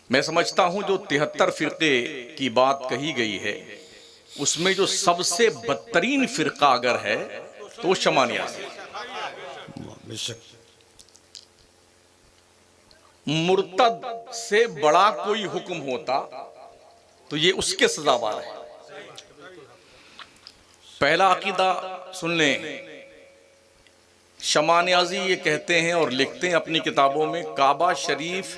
मैं समझता हूं जो 73 फिरके की बात कही गई है उसमें जो सबसे बदतरीन फिरका अगर है तो शमा नियाज़ी। मुर्तद से बड़ा कोई हुक्म होता तो ये उसके सजावार है। पहला अकीदा सुन लें, शमा नियाज़ी ये कहते हैं और लिखते हैं अपनी किताबों में, काबा शरीफ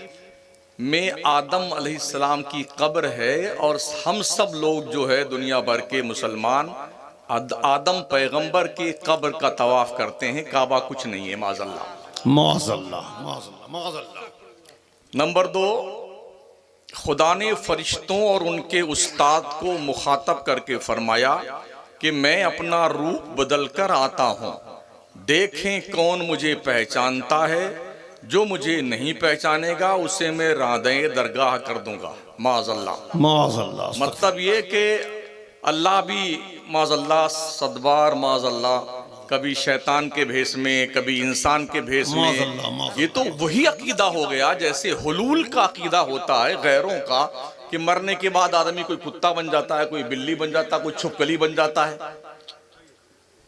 में आदम अलैहिस्सलाम की कब्र है और हम सब लोग जो है दुनिया भर के मुसलमान आदम पैगंबर की कब्र का तवाफ करते हैं, काबा कुछ नहीं है। माज़अल्लाह माज़अल्लाह माज़अल्लाह माज़अल्लाह। नंबर 2, खुदा ने फरिश्तों और उनके उस्ताद को मुखातब करके फरमाया कि मैं अपना रूप बदल कर आता हूं, देखें कौन मुझे पहचानता है, जो मुझे नहीं पहचानेगा उसे मैं रादे दरगाह कर दूंगा। माज़अल्लाह माज़अल्लाह। मतलब ये कि अल्लाह भी माज़अल्लाह सदबार माज़अल्लाह कभी शैतान के भेष में कभी इंसान के भेष में। ये तो वही अकीदा हो गया जैसे हुलूल का अकीदा होता है गैरों का कि मरने के बाद आदमी कोई कुत्ता बन जाता है, कोई बिल्ली बन जाता है, कोई छुपकली बन जाता है।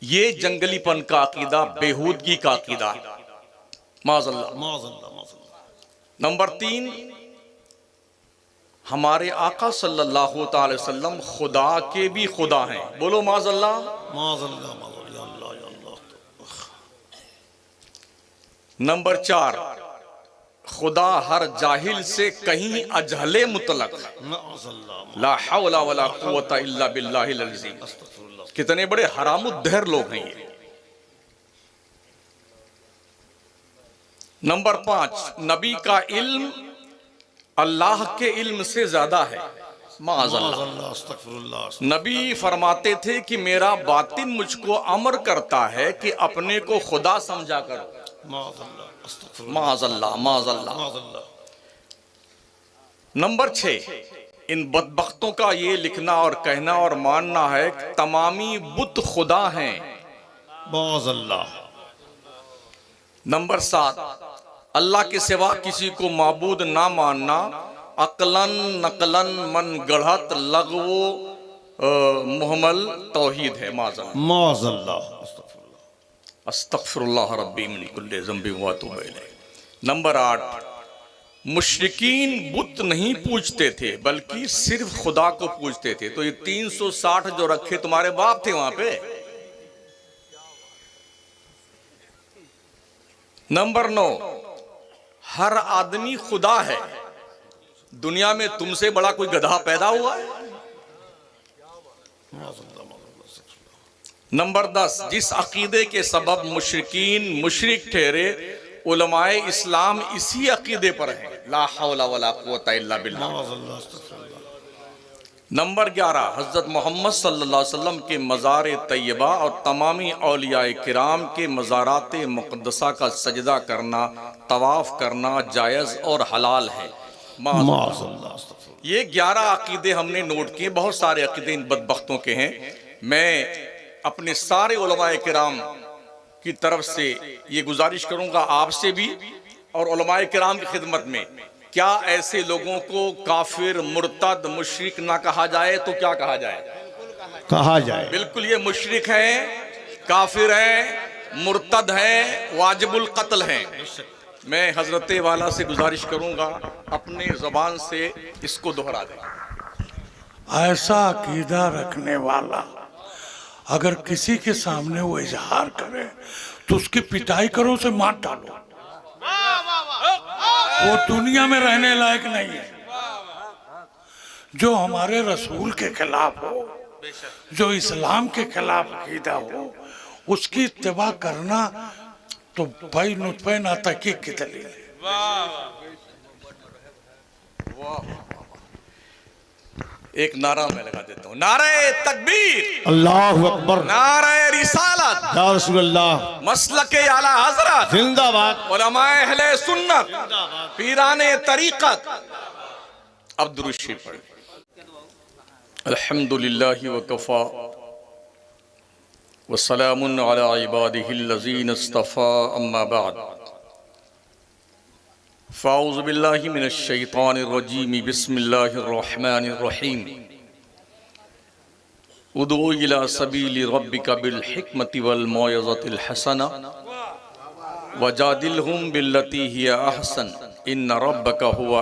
ये जंगलीपन का अकीदा, बेहूदगी का अकीदा है। माज़अल्लाह माज़अल्लाह। नंबर 3, हमारे आका सल्लल्लाहु अलैहि वसल्लम खुदा के भी खुदा हैं। बोलो माज़अल्लाह माज़अल्लाह। नंबर 4, खुदा हर जाहिल से कहीं अजहले मुतलक, ला हौला वला कुव्वता इल्ला बिल्लाहिल अज़ीम। कितने बड़े हरामुद्दहर लोग हैं ये। नंबर 5, नबी का इल्म अल्लाह के इल्म से ज्यादा है। माज़अल्लाह। नबी फरमाते थे कि मेरा बातिन मुझको अमर करता है कि अपने को खुदा समझा करो। माज़अल्लाह माज़अल्लाह। नंबर 6, इन बदबख्तों का ये लिखना और कहना और मानना है कि तमामी बुत खुदा हैं। माज़अल्लाह। नंबर 7, अल्लाह के सिवा किसी को माबूद ना मानना अकलन नकलन मन गढ़त लगवो मुहम्मल तौहीद है। माज़अल्लाह। अस्तगफिरुल्लाह रब्बी मिन कुल्लि ज़ंबिन व अतूबु इलैह। नंबर 8, मुशरिकीन बुत नहीं पूजते थे बल्कि सिर्फ खुदा को पूजते थे। तो ये 360 जो रखे तुम्हारे बाप थे वहां पे। नंबर 9, हर आदमी खुदा है। दुनिया में तुमसे बड़ा कोई गधा पैदा हुआ है? नंबर 10, जिस अकीदे के सबब मुशरिकीन मुशरिक ठहरे उलमाए इस्लाम इसी अकीदे पर हैं, ला हौला वला कुव्वता इल्ला बिल्लाह। नंबर 11, हज़रत मोहम्मद सल्लल्लाहु अलैहि वसल्लम के मज़ार तैयबा और तमामी औलियाए किराम के मज़ारात मुक़द्दसा का सजदा करना, तवाफ़ करना जायज़ और हलाल है। ये 11 अकीदे हमने नोट किए। बहुत सारे अकीदे इन बदबख्तों के हैं। मैं अपने सारे उलमाए किराम की तरफ से ये गुजारिश करूंगा आपसे भी और उलमाए किराम की खिदमत में, क्या ऐसे लोगों को काफिर मुर्तद मुशरिक ना कहा जाए तो क्या कहा जाए? कहा जाए बिल्कुल, ये मुशरिक हैं, काफिर हैं, मुर्तद हैं, वाजिबुल कत्ल हैं। मैं हजरत वाला से गुजारिश करूंगा अपने जबान से इसको दोहरा दें। ऐसा अकीदा रखने वाला अगर किसी के सामने वो इजहार करे तो उसकी पिटाई करो, उसे मार डालो। वो दुनिया में रहने लायक नहीं है। जो हमारे रसूल के खिलाफ हो, जो इस्लाम के खिलाफ अकीदा हो, उसकी इत्तिबा करना तो भाई नुतफ़े नातकी की दलील है। एक नारा मैं लगा देता हूँ, नारे तकबीर, अल्लाहु अकबर, नारे रिसालत, या रसूलल्लाह, मसलके आला हज़रत जिंदाबाद, उलमाए अहले सुन्नत, पीराने तरीक़त। अब दुरूद शरीफ पढ़ें। अल्हम्दुलिल्लाहि व कफ़ा व सलामुन अला इबादिहिल्लज़ीना इस्तफ़ा, अम्मा बाद। फ़ाऊज़ु बिल्लाहि मिनश शैतानिर रजीम बिस्मिल्लाहिर रहमानिर रहीम उदू इला सबीली रब्बिका बिल हिकमति वल मौइज़तिल हसना वजादिलहुम बिल्लती हिया अहसन इन्न रब्बका हुवा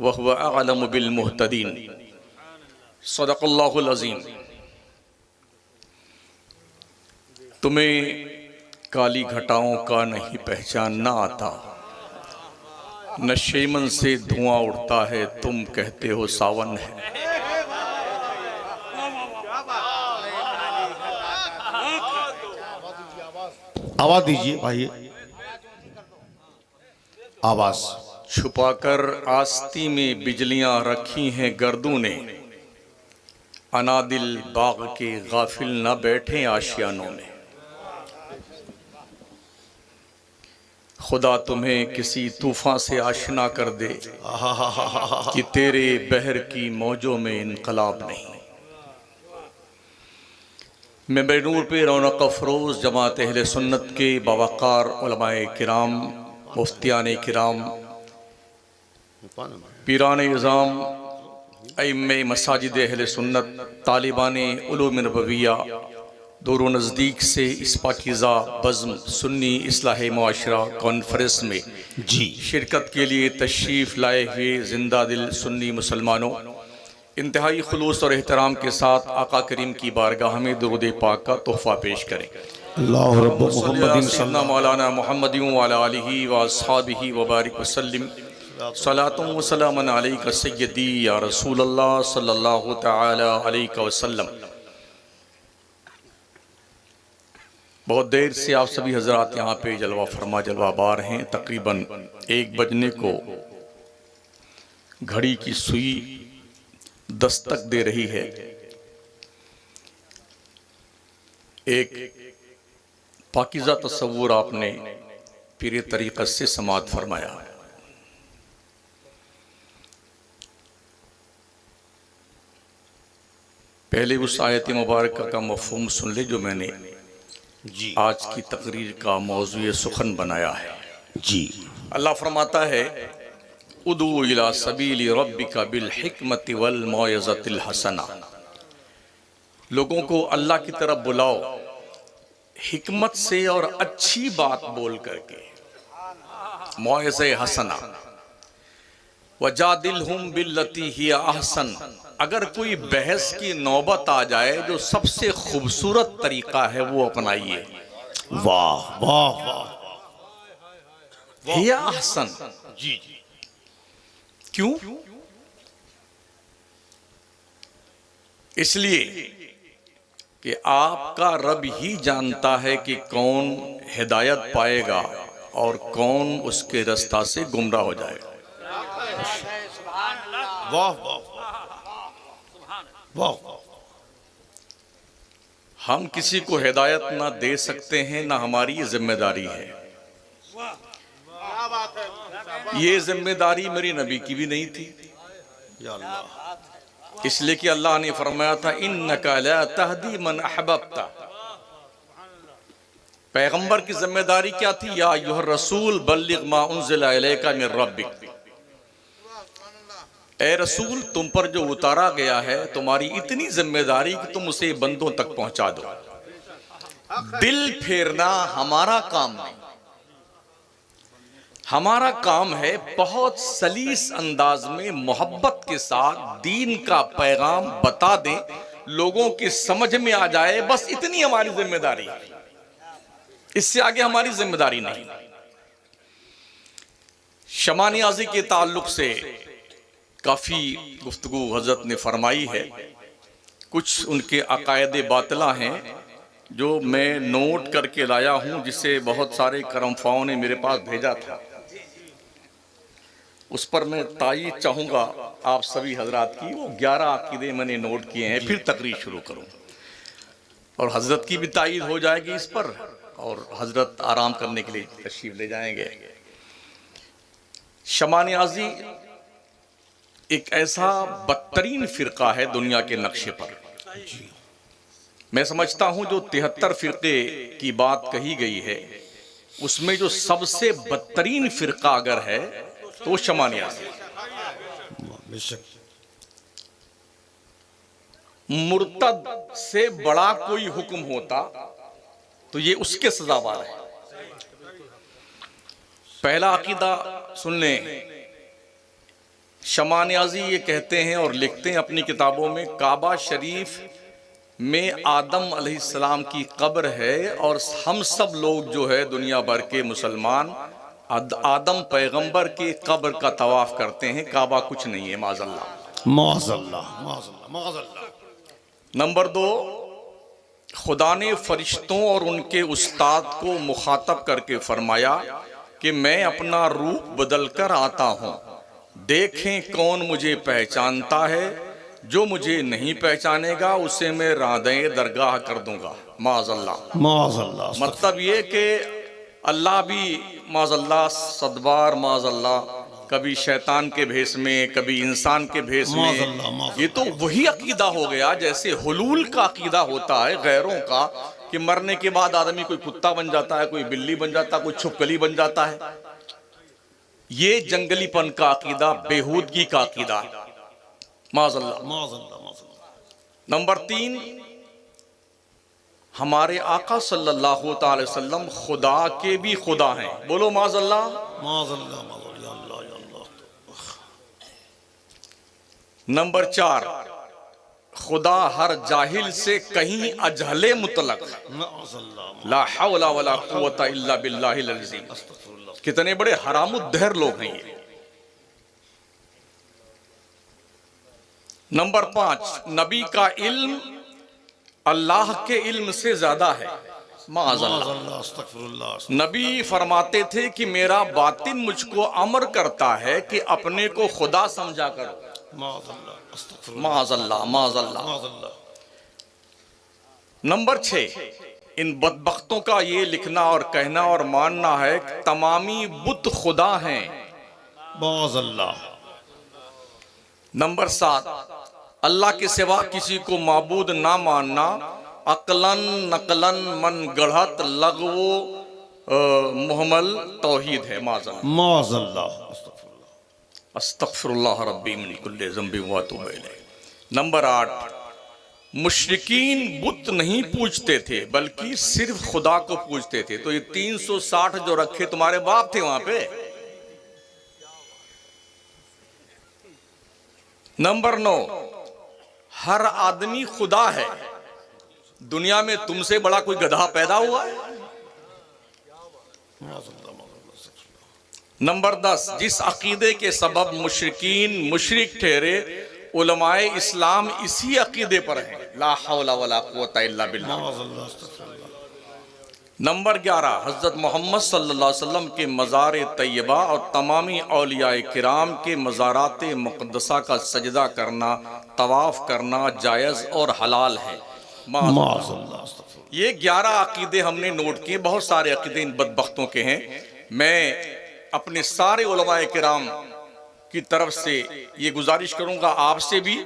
व हुवा अअलमु बिल मुहतदीन। सदक़ल्लाहुल अज़ीम। तुम्हें काली घटाओं का नहीं पहचानना आता, नशेमन से धुआं उड़ता है, तुम कहते हो सावन है। आवाज दीजिए भाई, आवाज। छुपाकर आस्ती में बिजलियां रखी हैं गर्दों ने, अनादिल बाग के गाफिल न बैठे आशियानों में। खुदा तुम्हें किसी तूफान से आशना कर दे कि तेरे बहर की मौजों में इनकलाब नहीं। मैं बेनूर पे रौनक अफरोज़ जमात अहले सुन्नत के बावक़ार उलमाए किराम, मुफ्तियान किराम, पीरान इज़ाम, अइम्मे मसाजिद अहले सुन्नत, तालिबान उलूम नबविया दूर नज़दीक से इस पाकीज़ा बज़्म सुन्नी इस्लाह मुआशरा कॉन्फ्रेंस में जी शिरकत के लिए तशरीफ़ लाए हुए ज़िंदा दिल सुन्नी मुसलमानों, इंतहाई खुलूस और एहतराम के साथ आका करीम की बारगाह में दुरूद पाक का तोहफ़ा पेश करें। अल्लाह रब्बु मुहम्मदिन सल्लल्लाहु मौलाना मुहम्मदिन व अला आलिहि व अस्हाबिहि व बारिक वसल्लिम। सलातुन व सलामुन अलैका सय्यदी या रसूल अल्लाह सल्लल्लाहु तआला अलैहि वसल्लम। बहुत देर से आप सभी हजरात यहाँ पे जलवा फरमा जलवा बार हैं। तकरीबन 1 बजने को घड़ी की सुई दस्तक दे रही है। एक पाकीज़ा तसव्वुर आपने पीरे तरीक़त से समाअत फरमाया। पहले उस आयत मुबारक का मफ़हूम सुन ले जो मैंने जी आज की तकरीर का मौज़ूए सुखन बनाया है। जी। अल्लाह फरमाता है उदू इला सबीली रब्बिका बिल हिकमति वल मौइज़तिल हसना। लोगों को अल्लाह की तरफ बुलाओ हिकमत से और अच्छी बात बोल करके, मौइज़े हसना। वजादिलहुम बिल्लती हिया अहसन। अगर कोई बहस की नौबत आ जाए जो सबसे खूबसूरत तरीका है वो अपनाइए। वाह वाह वाह। हिया अहसन। जी जी। क्यों? इसलिए कि आपका रब ही जानता है कि कौन हिदायत पाएगा और कौन उसके रास्ता से गुमराह हो जाएगा। वाह वाह वाह। हम किसी को हिदायत ना दे सकते हैं, ना हमारी ये जिम्मेदारी है। ये जिम्मेदारी मेरी नबी की भी नहीं थी, या अल्लाह। इसलिए कि अल्लाह ने फरमाया था इन्नका ला तहदी मन अहबब्ता। पैगंबर की जिम्मेदारी क्या थी? या अय्युहर रसूल बल्लिग मा उन्ज़िला इलैका मिन रब्बिक। ए रसूल, तुम पर जो उतारा गया है तुम्हारी इतनी जिम्मेदारी कि तुम उसे बंदों तक पहुंचा दो। दिल फेरना हमारा काम नहीं, हमारा काम है बहुत सलीस अंदाज में मोहब्बत के साथ दीन का पैगाम बता दें, लोगों की समझ में आ जाए, बस इतनी हमारी जिम्मेदारी है। इससे आगे हमारी जिम्मेदारी नहीं। शमा नियाज़ी के ताल्लुक से काफ़ी गुफ्तगू हज़रत ने फरमाई है। कुछ उनके अकायदे बातिला हैं जो मैं नोट करके लाया हूँ, जिसे बहुत सारे करमफाओं ने मेरे पास भेजा था। उस पर मैं तायीद चाहूँगा आप सभी हजरात की। वो 11 अकीदे मैंने नोट किए हैं, फिर तकरीर शुरू करूँ और हजरत की भी तायीद हो जाएगी इस पर, और हजरत आराम करने के लिए तशरीफ ले जाएंगे। शमा नियाज़ी एक ऐसा बदतरीन फ़िरका है दुनिया के नक्शे पर। मैं समझता हूँ जो 73 फ़िरके की बात कही गई है, उसमें जो सबसे बदतरीन फिरका अगर है तो वो शमा नियाज़ी। बेशक। मुर्तद से बड़ा कोई हुक्म होता तो ये उसके सजावार है। पहला अकीदा सुन लें, शमा नियाज़ी ये कहते हैं और लिखते हैं अपनी किताबों में, काबा शरीफ में आदम अलैहिस्सलाम की कब्र है और हम सब लोग जो है दुनिया भर के मुसलमान आदम पैगंबर के कब्र का तवाफ करते हैं, काबा कुछ नहीं है, माज़अल्लाह माज़अल्लाह माज़अल्लाह माज़अल्लाह। नंबर 2, खुदा ने फरिश्तों और उनके उस्ताद को मुखातब करके फरमाया कि मैं अपना रूप बदल कर आता हूँ, देखें कौन मुझे पहचानता है, जो मुझे नहीं पहचानेगा उसे मैं रादे दरगाह कर दूंगा, माज़अल्लाह माज़अल्लाह। मतलब ये कि अल्लाह भी माज़अल्लाह सदबार माज़अल्लाह कभी शैतान के भेष में कभी इंसान के भेष में। ये तो वही अकीदा हो गया जैसे हुलूल का अकीदा होता है गैरों का, कि मरने के बाद आदमी कोई कुत्ता बन जाता है, कोई बिल्ली बन जाता है, कोई छुपकली बन जाता है। ये जंगलीपन का अकीदा, बेहूदगी का अकीदा, माज़अल्लाह माज़अल्लाह माज़अल्लाह। नंबर 3, हमारे आका सल्लल्लाहु अलैहि वसल्लम खुदा के भी खुदा हैं, बोलो माज़अल्लाह माज़अल्लाह माज़अल्लाह। या अल्लाह या अल्लाह। नंबर 4, खुदा हर जाहिल से कहीं अजहले मुतलक, माज़अल्लाह। ला हौला वला कुव्वता इल्ला बिल्लाहिल अज़ीम। अस्तग़फिरुल्लाह। कितने बड़े हरामुद्दहर लोग हैं ये। नंबर 5, नबी का इल्म अल्लाह के इल्म से ज्यादा है, माज़अल्लाह। माज़अल्लाह अस्तग़फिरुल्लाह। नबी फरमाते थे कि मेरा बातिन मुझको अमर करता है कि अपने को खुदा समझा करो, माज़अल्लाह अस्तग़फिरुल्लाह। माज़अल्लाह माज़अल्लाह। माज़अल्लाह। नंबर 6, इन बदबख्तों का ये लिखना और कहना और मानना है कि तमामी बुत खुदा हैं, माज़अल्लाह। नंबर 7, अल्लाह के सिवा किसी को माबूद ना मानना अकलन नकलन मन गढ़त लगवो मुहम्मल तौहीद है, माज़अल्लाह माज़अल्लाह अस्तग़फिरुल्लाह। अस्तग़फिरुल्लाह रब्बी मिन कुल्लि ज़ंबि व अतूबु इलैह। नंबर 8, मुशरिकीन बुत नहीं पूजते थे बल्कि सिर्फ खुदा को पूजते थे। तो ये 360 जो रखे तुम्हारे बाप थे वहां पे। नंबर 9, हर आदमी खुदा है, दुनिया में तुमसे बड़ा कोई गधा पैदा हुआ है। नंबर 10, जिस अकीदे के सबब मुशरिकीन मुशरिक ठहरे, उलमाए इस्लाम इसी अकीदे पर हैं, ला हौला वला कुव्वता इल्ला बिल्लाह। माज़अल्लाह अस्तग़फिरुल्लाह। नंबर 11, हज़रत मोहम्मद सल्लल्लाहु अलैहि वसल्लम के मज़ार तैयबा और तमामी औलियाए किराम के मज़ारात मुक़द्दसा का सजदा करना, तवाफ़ करना जायज़ और हलाल है, माज़अल्लाह अस्तग़फिरुल्लाह। ये 11 अकीदे हमने नोट किए। बहुत सारे अकीदे इन बदबख्तों के हैं। मैं अपने सारे उलमाए किराम की तरफ से ये गुजारिश करूंगा आपसे भी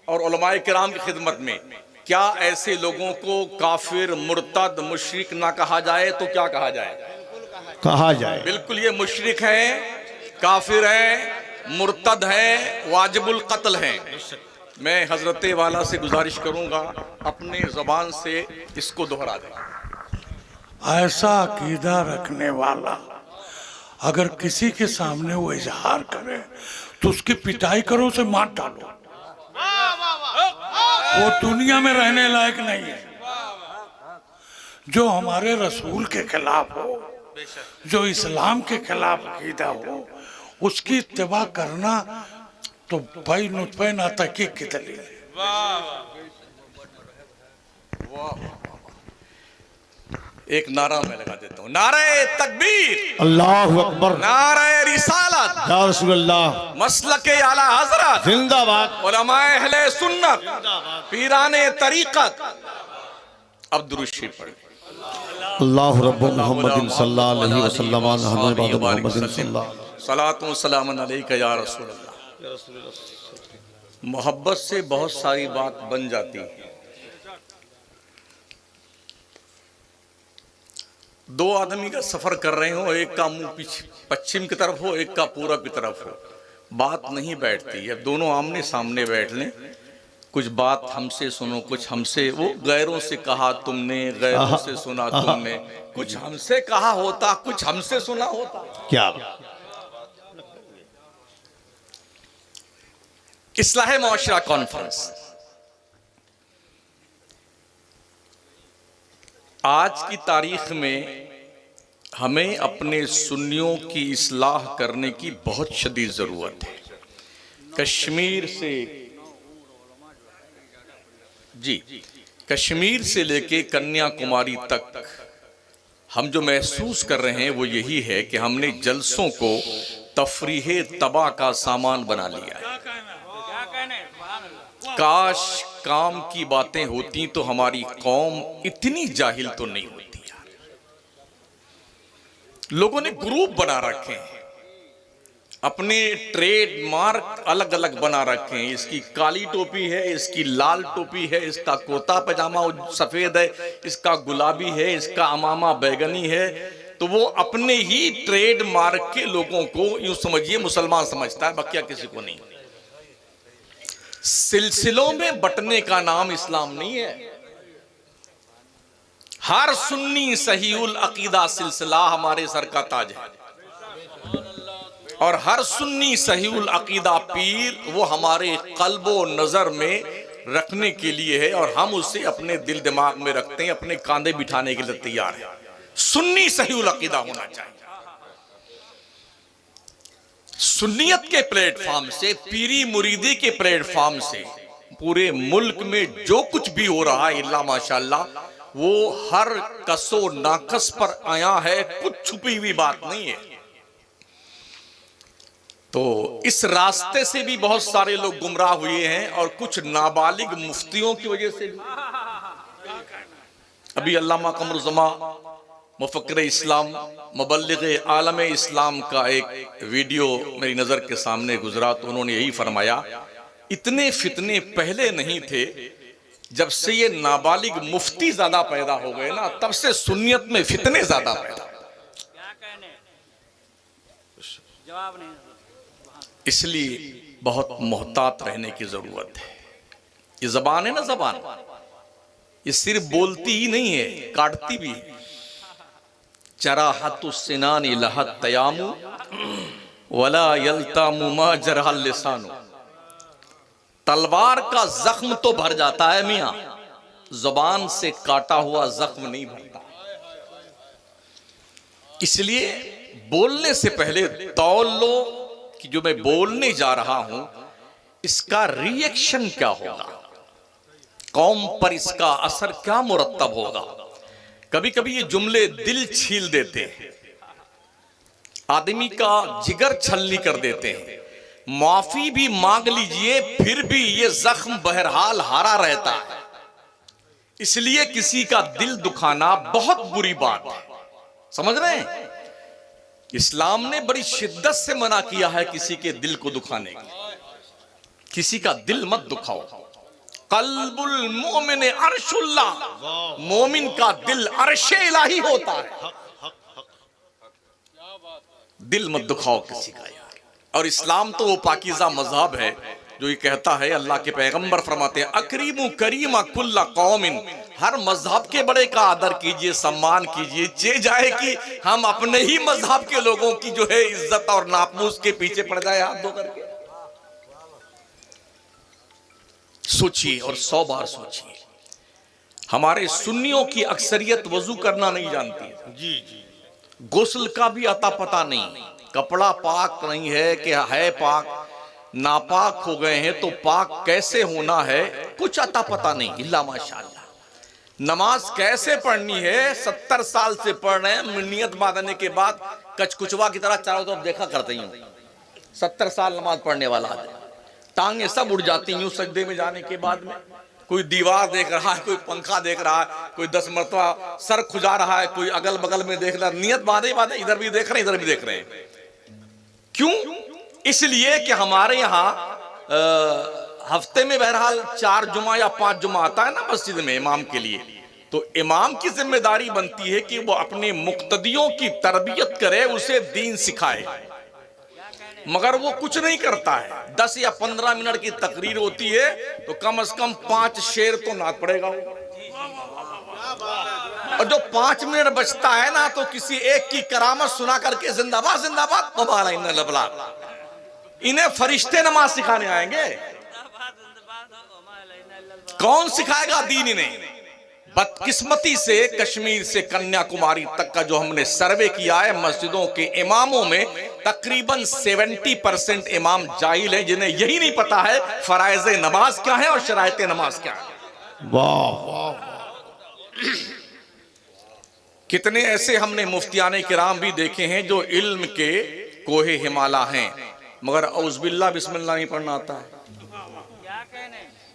और उलमाए किराम की खिदमत में, क्या ऐसे लोगों को काफिर मुर्तद मुशरिक ना कहा जाए तो क्या कहा जाए? कहा जाए। बिल्कुल, ये मुशरिक हैं, काफिर हैं, मुर्तद हैं, वाजिबुल कत्ल हैं। मैं हजरत वाला से गुजारिश करूंगा अपने जबान से इसको दोहरा दें। ऐसा अकीदा रखने वाला अगर किसी के सामने वो इजहार करे तो उसकी पिटाई करो, उसे मार डालो, वो दुनिया में रहने लायक नहीं है। जो हमारे रसूल के खिलाफ हो, जो इस्लाम के खिलाफ अकीदा हो, उसकी इत्तिबा करना तो भाई नुतफ़े नातहक़ीक़ की दलील है। एक नारा मैं लगा देता हूँ, नारे तकबीर, अल्लाहु अकबर, नारे रिसालत, या रसूलल्लाह, मसलके आला हजरत, जिंदाबाद, उलमाए अहले सुन्नत, पीराने तरीक़त। अब दुरूद शरीफ पढ़ें। अल्लाहु रब्बु मुहम्मदिन सल्लल्लाहु अलैहि वसल्लम अहमद मुहम्मदिन सल्लल्लाहु। सलातु सलाम अलैका या रसूल अल्लाह। मोहब्बत से बहुत सारी बात बन जाती है, दो आदमी का सफर कर रहे हो, एक का मुंह पश्चिम की तरफ हो, एक का पूरब की तरफ हो, बात नहीं बैठती। अब दोनों आमने सामने बैठ लें, कुछ बात हमसे सुनो, कुछ हमसे, वो गैरों से कहा तुमने, गैरों से सुना तुमने, कुछ हमसे कहा होता, कुछ हमसे सुना होता। क्या इस्लाह मुआशरा कॉन्फ्रेंस आज की तारीख में हमें अपने सुन्नियों की इस्लाह करने की बहुत शदीद ज़रूरत है। कश्मीर से कश्मीर से लेके कन्याकुमारी तक हम जो महसूस कर रहे हैं वो यही है कि हमने जलसों को तफरीह तबाह का सामान बना लिया है। काश काम की बातें होती तो हमारी कौम इतनी जाहिल तो नहीं होती यार। लोगों ने ग्रुप बना रखे हैं, अपने ट्रेडमार्क अलग अलग बना रखे हैं। इसकी काली टोपी है, इसकी लाल टोपी है, इसका कुर्ता पजामा सफेद है, इसका गुलाबी है, इसका अमामा बैगनी है। तो वो अपने ही ट्रेडमार्क के लोगों को यूं समझिए मुसलमान समझता है, बकिया किसी को नहीं। सिलसिलों में बंटने का नाम इस्लाम नहीं है। हर सुन्नी सहीउल अकीदा सिलसिला हमारे सर का ताज है, और हर सुन्नी सहीउल अकीदा पीर वो हमारे कल्बो नजर में रखने के लिए है, और हम उसे अपने दिल दिमाग में रखते हैं, अपने कांधे बिठाने के लिए तैयार है। सुन्नी सहीउल अकीदा होना चाहिए। सुन्नियत के प्लेटफॉर्म से, पीरी मुरीदी के प्लेटफॉर्म से पूरे मुल्क में जो कुछ भी हो रहा है इल्ला माशाअल्लाह वो हर कसो नाकस पर आया है, कुछ छुपी हुई बात नहीं है। तो इस रास्ते से भी बहुत सारे लोग गुमराह हुए हैं, और कुछ नाबालिग मुफ्तियों की वजह से भी। अभी अल्लामा कमरुज़्ज़मा मुफक्किर इस्लाम मुबल्लिग आलम इस्लाम का एक वीडियो मेरी नज़र के सामने गुजरा, तो उन्होंने यही फरमाया, इतने फितने पहले नहीं थे, जब से ये नाबालिग मुफ्ती ज्यादा पैदा हो गए ना, तब से सुन्नियत में फितने ज्यादा पैदा। इसलिए बहुत मोहतात रहने की जरूरत है। ये जबान है ना, जबान ये सिर्फ बोलती ही नहीं है, काटती भी है। चराहतु सिनानी लहत तयामु वला यल्तामु मा जरहल लिसानु। तलवार का जख्म तो भर जाता है मियां, जुबान से काटा हुआ जख्म नहीं भरता। इसलिए बोलने से पहले तौल लो कि जो मैं बोलने जा रहा हूं इसका रिएक्शन क्या होगा, कौम पर इसका असर क्या मुरत्तब होगा। कभी कभी ये जुमले दिल छील देते हैं, आदमी का जिगर छलनी कर देते हैं। माफी भी मांग लीजिए फिर भी ये जख्म बहरहाल हारा रहता है। इसलिए किसी का दिल दुखाना बहुत बुरी बात है, समझ रहे हैं। इस्लाम ने बड़ी शिद्दत से मना किया है किसी के दिल को दुखाने की। किसी का दिल मत दुखाओ। कल्बुल मोमिन अर्शुल्लाह, मोमिन का दिल अर्शे इलाही होता है। दिल मत दुखाओ किसी का यार। और इस्लाम तो वो पाकीज़ा मजहब है जो ये कहता है, अल्लाह के पैगंबर फरमाते हैं, अकरीमु करीमा कुल्ला कौमिन, हर मजहब के बड़े का आदर कीजिए, सम्मान कीजिए। चे जाए कि हम अपने ही मजहब के लोगों की जो है इज्जत और नामूस के पीछे पड़ जाए हाथ धो करके। सोचिए और 100 बार सोचिए। हमारे सुन्नियों की अक्सरियत वजू करना नहीं जानती, जी, गुस्ल का भी अता पता नहीं, कपड़ा पाक नहीं है कि है पाक, नापाक हो गए हैं तो पाक कैसे होना है कुछ अता पता नहीं, इल्ला माशाअल्लाह। नमाज कैसे पढ़नी है 70 साल से पढ़ रहे हैं, नियत बांधने के बाद कचकुचवा की तरह चारों तरफ देखा करते ही। 70 साल नमाज पढ़ने वाला आदमी, टांगे सब उड़ जाती यूं सजदे में जाने के बाद में। कोई दीवार देख रहा है, कोई पंखा देख रहा है, कोई 10 मरतबा सर खुजा रहा है, कोई अगल बगल में देख रहा है। नियत बांधे बांधे इधर भी देख रहे हैं, इधर भी देख रहे हैं। क्यों? इसलिए कि हमारे यहाँ हफ्ते में बहरहाल 4 जुमा या 5 जुमा आता है ना मस्जिद में इमाम के लिए, तो इमाम की जिम्मेदारी बनती है कि वो अपने मुक्तदियों की तरबियत करे, उसे दीन सिखाए। मगर वो कुछ नहीं करता है। 10 या 15 मिनट की तकरीर होती है तो कम से कम 5 शेर तो नात पड़ेगा। और जो 5 मिनट बचता है ना, तो किसी एक की करामत सुना करके जिंदाबाद जिंदाबाद मुबारक इन लबला। इन्हें फरिश्ते नमाज सिखाने आएंगे। कौन सिखाएगा दीन इन्हें? बदकिस्मती से कश्मीर से कन्याकुमारी तक का जो हमने सर्वे किया है, मस्जिदों के इमामों में तकरीबन 70% इमाम जाहिल हैं, जिन्हें यही नहीं पता है फराइज नमाज क्या है और शरायत नमाज क्या है। वाह। कितने ऐसे हमने मुफ्तियाने किराम भी देखे हैं जो इल्म के कोहे हिमाला हैं, मगर औज़बिल्लाह बिस्मिल्लाह नहीं पढ़ना आता है।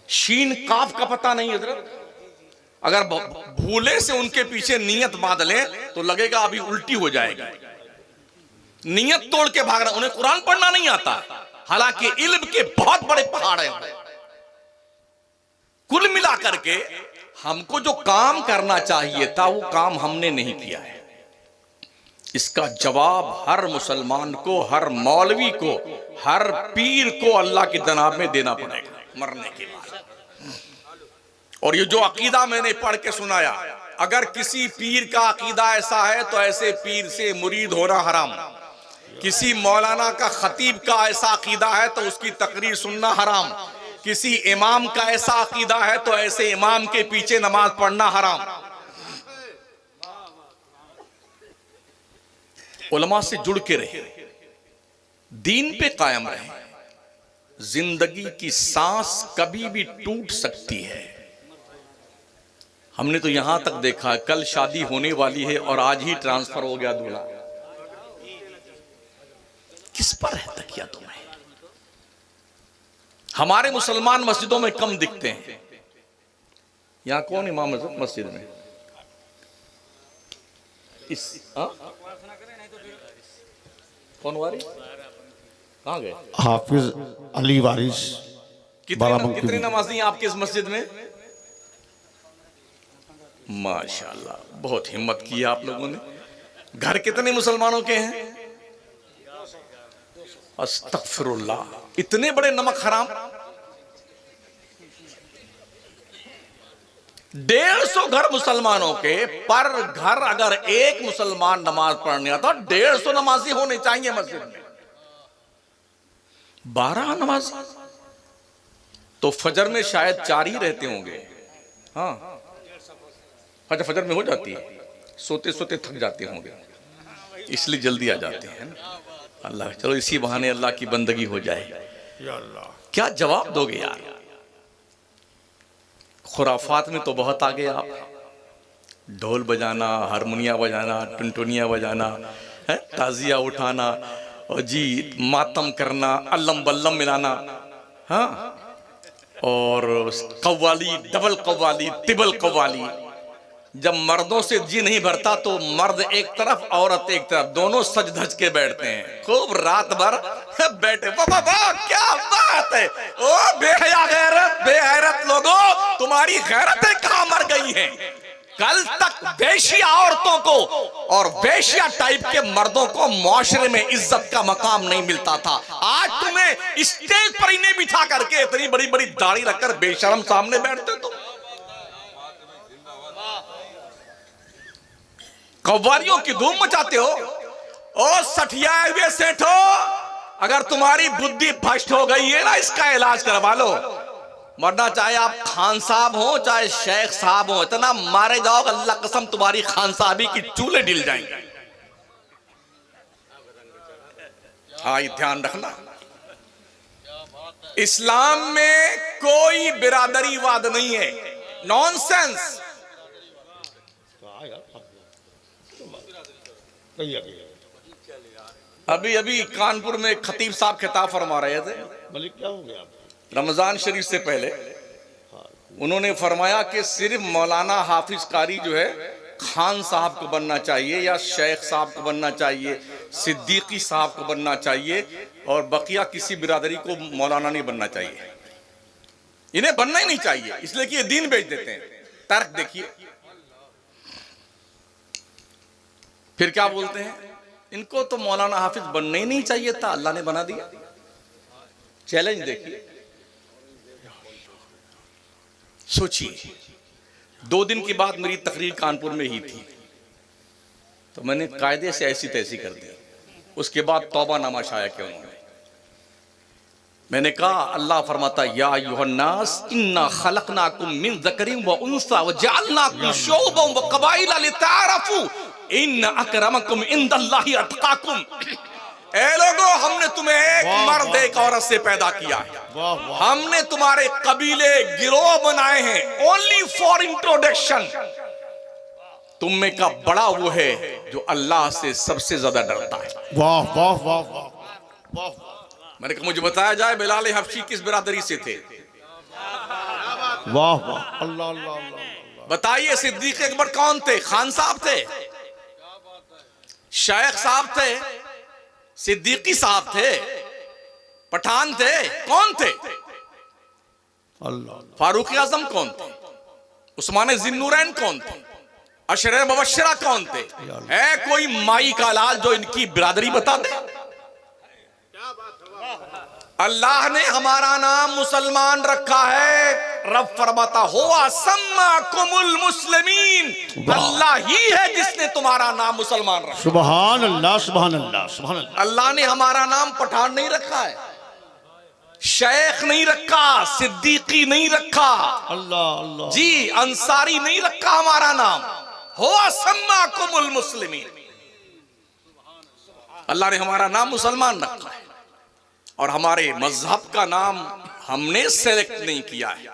शीन काफ का पता नहीं हजरत। अगर भूले से उनके पीछे नियत बांध लें तो लगेगा अभी उल्टी हो जाएगी। नियत तोड़ के भागना। उन्हें कुरान पढ़ना नहीं आता, हालांकि इल्म के बहुत बड़े पहाड़ हैं। कुल मिलाकर के हमको जो काम करना चाहिए था वो काम हमने नहीं किया है। इसका जवाब हर मुसलमान को, हर मौलवी को, हर पीर को अल्लाह की जनाब में देना पड़ेगा मरने के बाद। और ये जो अकीदा मैंने पढ़ के सुनाया, अगर किसी पीर का अकीदा ऐसा है तो ऐसे पीर से मुरीद होना हराम। किसी मौलाना का, खतीब का ऐसा अकीदा है तो उसकी तकरीर सुनना हराम। किसी इमाम का ऐसा अकीदा है तो ऐसे इमाम के पीछे नमाज पढ़ना हराम। उलमा से जुड़ के रहे, दीन पे कायम रहे। जिंदगी की सांस कभी भी टूट सकती है। हमने तो यहां तक देखा, कल शादी होने वाली है और आज ही ट्रांसफर हो गया दूल्हा। किस पर है तकिया तुम्हें? हमारे मुसलमान मस्जिदों में कम दिखते हैं। यहां कौन इमाम है मस्जिद में? कौन वारिस? कहां गए? हाफिज अली वारिस। कितने नमाजी आपके इस मस्जिद में? माशाल्लाह, बहुत हिम्मत की है आप लोगों ने। घर कितने मुसलमानों के हैं? अस्तगफिरुल्लाह, इतने बड़े नमक हराम। 150 घर मुसलमानों के, पर घर अगर एक मुसलमान नमाज पढ़ने आता, 150 नमाजी होने चाहिए मस्जिद में। 12 नमाज तो फजर में शायद 4 ही रहते होंगे। हाँ, फजर में हो जाती है, सोते सोते थक जाते होंगे, इसलिए जल्दी आ जाते हैं ना। अल्लाह, चलो इसी बहाने अल्लाह की बंदगी हो जाए। क्या जवाब दोगे यार? खुराफात में तो बहुत आगे आप। ढोल बजाना, हारमोनिया बजाना, टुनटुनिया बजाना है, ताजिया उठाना और जी मातम करना, अल्लम बल्लम मिलाना, हाँ, और कव्वाली, डबल कव्वाली, तिबल कव्वाली। जब मर्दों से जी नहीं भरता तो मर्द एक तरफ, औरत एक तरफ, दोनों सज धज के बैठते हैं, खूब रात भर बैठे। वाह, क्या बात है! ओ बेहया गैरत, बेगैरत लोगों, तुम्हारी गैरतें कहां मर गई हैं? कल तक बेशिया औरतों को और बेशिया टाइप के मर्दों को मुआशरे में इज्जत का मकाम नहीं मिलता था। आज तुम्हें स्टेज पर इन्हें बिठा करके इतनी बड़ी बड़ी दाढ़ी रखकर बेशरम सामने बैठते तुम। कव्वालियों की धूम मचाते हो। ओ सठियाए हुए सेठो, अगर तुम्हारी बुद्धि भ्रष्ट हो गई है ना, इसका इलाज करवा लो। वरना चाहे आप खान साहब हो चाहे शेख साहब हो, इतना मारे जाओ अल्लाह कसम तुम्हारी खान साहबी की चूल्हे ढिल जाएंगे। हाँ, ये ध्यान रखना, इस्लाम में कोई बिरादरीवाद नहीं है। नॉनसेंस। अभी अभी कानपुर में खतीब साहब खिताब फरमा रहे थे। क्या हो गया? रमजान शरीफ से पहले उन्होंने फरमाया कि सिर्फ मौलाना हाफिज कारी जो है खान साहब को बनना चाहिए या शेख साहब को बनना चाहिए, सिद्दीकी साहब को बनना चाहिए, और बकिया किसी बिरादरी को मौलाना नहीं बनना चाहिए। इन्हें बनना ही नहीं चाहिए, इसलिए कि ये दीन बेच देते हैं। तर्क देखिए, फिर क्या बोलते हैं, इनको तो मौलाना हाफिज बनना ही नहीं चाहिए था, अल्लाह ने बना दिया। चैलेंज देखिए, सोचिए। 2 दिन की बाद मेरी तकरीर कानपुर में ही थी, तो मैंने कायदे से ऐसी तैसी कर दी। उसके बाद तौबा नामा शाया किया उन्होंने। मैंने कहा, अल्लाह फरमाता या अय्युहन्नास इन्ना खलकनाकुम मिन ज़करिन व उन्सा व जअलनाकुम शुअबन व क़बाइला लिताअरफू इन्न अकरमकुम इंदल्लाहि अतक़ाकुम। ए लोगों, हमने तुम्हें एक मर्द एक औरत से पैदा किया है, हमने तुम्हारे कबीले गिरोह बनाए हैं ओनली फॉर इंट्रोडक्शन। तुम में का बड़ा वो है जो अल्लाह से सबसे ज्यादा डरता है। वाह वाह वाह वाह वाह। मैंने कहा मुझे बताया जाए बिलाल हबशी किस बिरादरी से थे। वाह वाह, अल्लाह अल्लाह अल्लाह। बताइए, सिद्दीक अकबर कौन थे? खान साहब थे, शेख साहब थे, सिद्दीकी साहब थे, पठान थे, कौन थे? अल्लाह। फारूक आजम कौन थे? उस्मान जिन्नूरैन कौन थे? अशरे मुबश्शिरा कौन थे? है कोई माई का लाल जो इनकी बिरादरी बता दे? अल्लाह ने हमारा नाम मुसलमान रखा है। रब फरमाता हो सम्माकुमुल मुस्लिमीन, अल्लाह ही है जिसने तुम्हारा नाम मुसलमान रखा। सुभान अल्लाह सुभान अल्लाह सुभान अल्लाह। अल्लाह ने हमारा नाम पठान नहीं रखा है, शेख नहीं रखा, सिद्दीकी नहीं रखा, अल्लाह अल्लाह जी अंसारी नहीं रखा हमारा नाम। हो सम्माकुमुल मुस्लिमीन, अल्लाह ने हमारा नाम मुसलमान रखा है। और हमारे मजहब का नाम हमने सेलेक्ट नहीं किया है,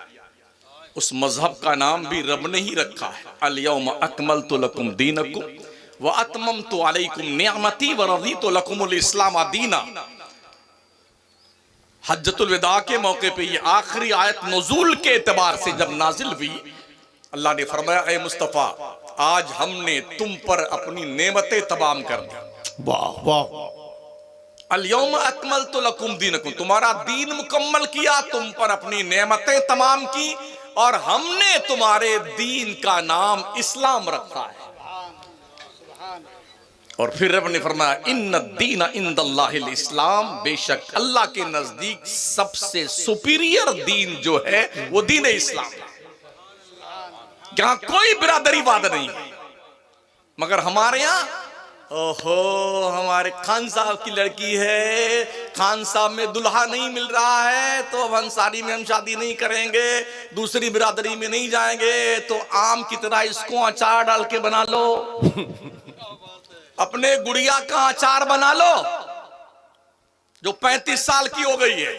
उस मजहब का नाम भी रब ने ही रखा है। अल यौमा अकमलतु लकुम दीनकुम व अतममतु अलैकुम निअमती व रज़ीतु लकुमुल इस्लाम दीना। हज्जतुल विदा के मौके पे ये आखिरी आयत नुज़ूल के एतबार से जब नाजिल हुई, अल्लाह ने फरमाया, ए मुस्तफ़ा, आज हमने तुम पर अपनी नेमतें तमाम कर दी। वाह वाह। अल-यौम अकमलतु लकुम दीनकुम, तुम्हारा दीन मुकम्मल किया, तुम पर अपनी नेमतें तमाम की, और हमने तुम्हारे दीन का नाम इस्लाम रखा है। और फिर रब ने फरमाया, इन्न दीन इंदल्लाहिल इस्लाम, बेशक अल्लाह के नजदीक सबसे सुपीरियर दीन जो है वो दीन इस्लाम। यहां कोई बिरादरीवाद नहीं है, मगर हमारे यहां ओहो हमारे खान साहब की लड़की है, खान साहब में दुल्हा नहीं मिल रहा है तो अब अंसारी में हम शादी नहीं करेंगे, दूसरी बिरादरी में नहीं जाएंगे, तो आम की तरह इसको अचार डाल के बना लो, अपने गुड़िया का अचार बना लो जो 35 साल की हो गई है।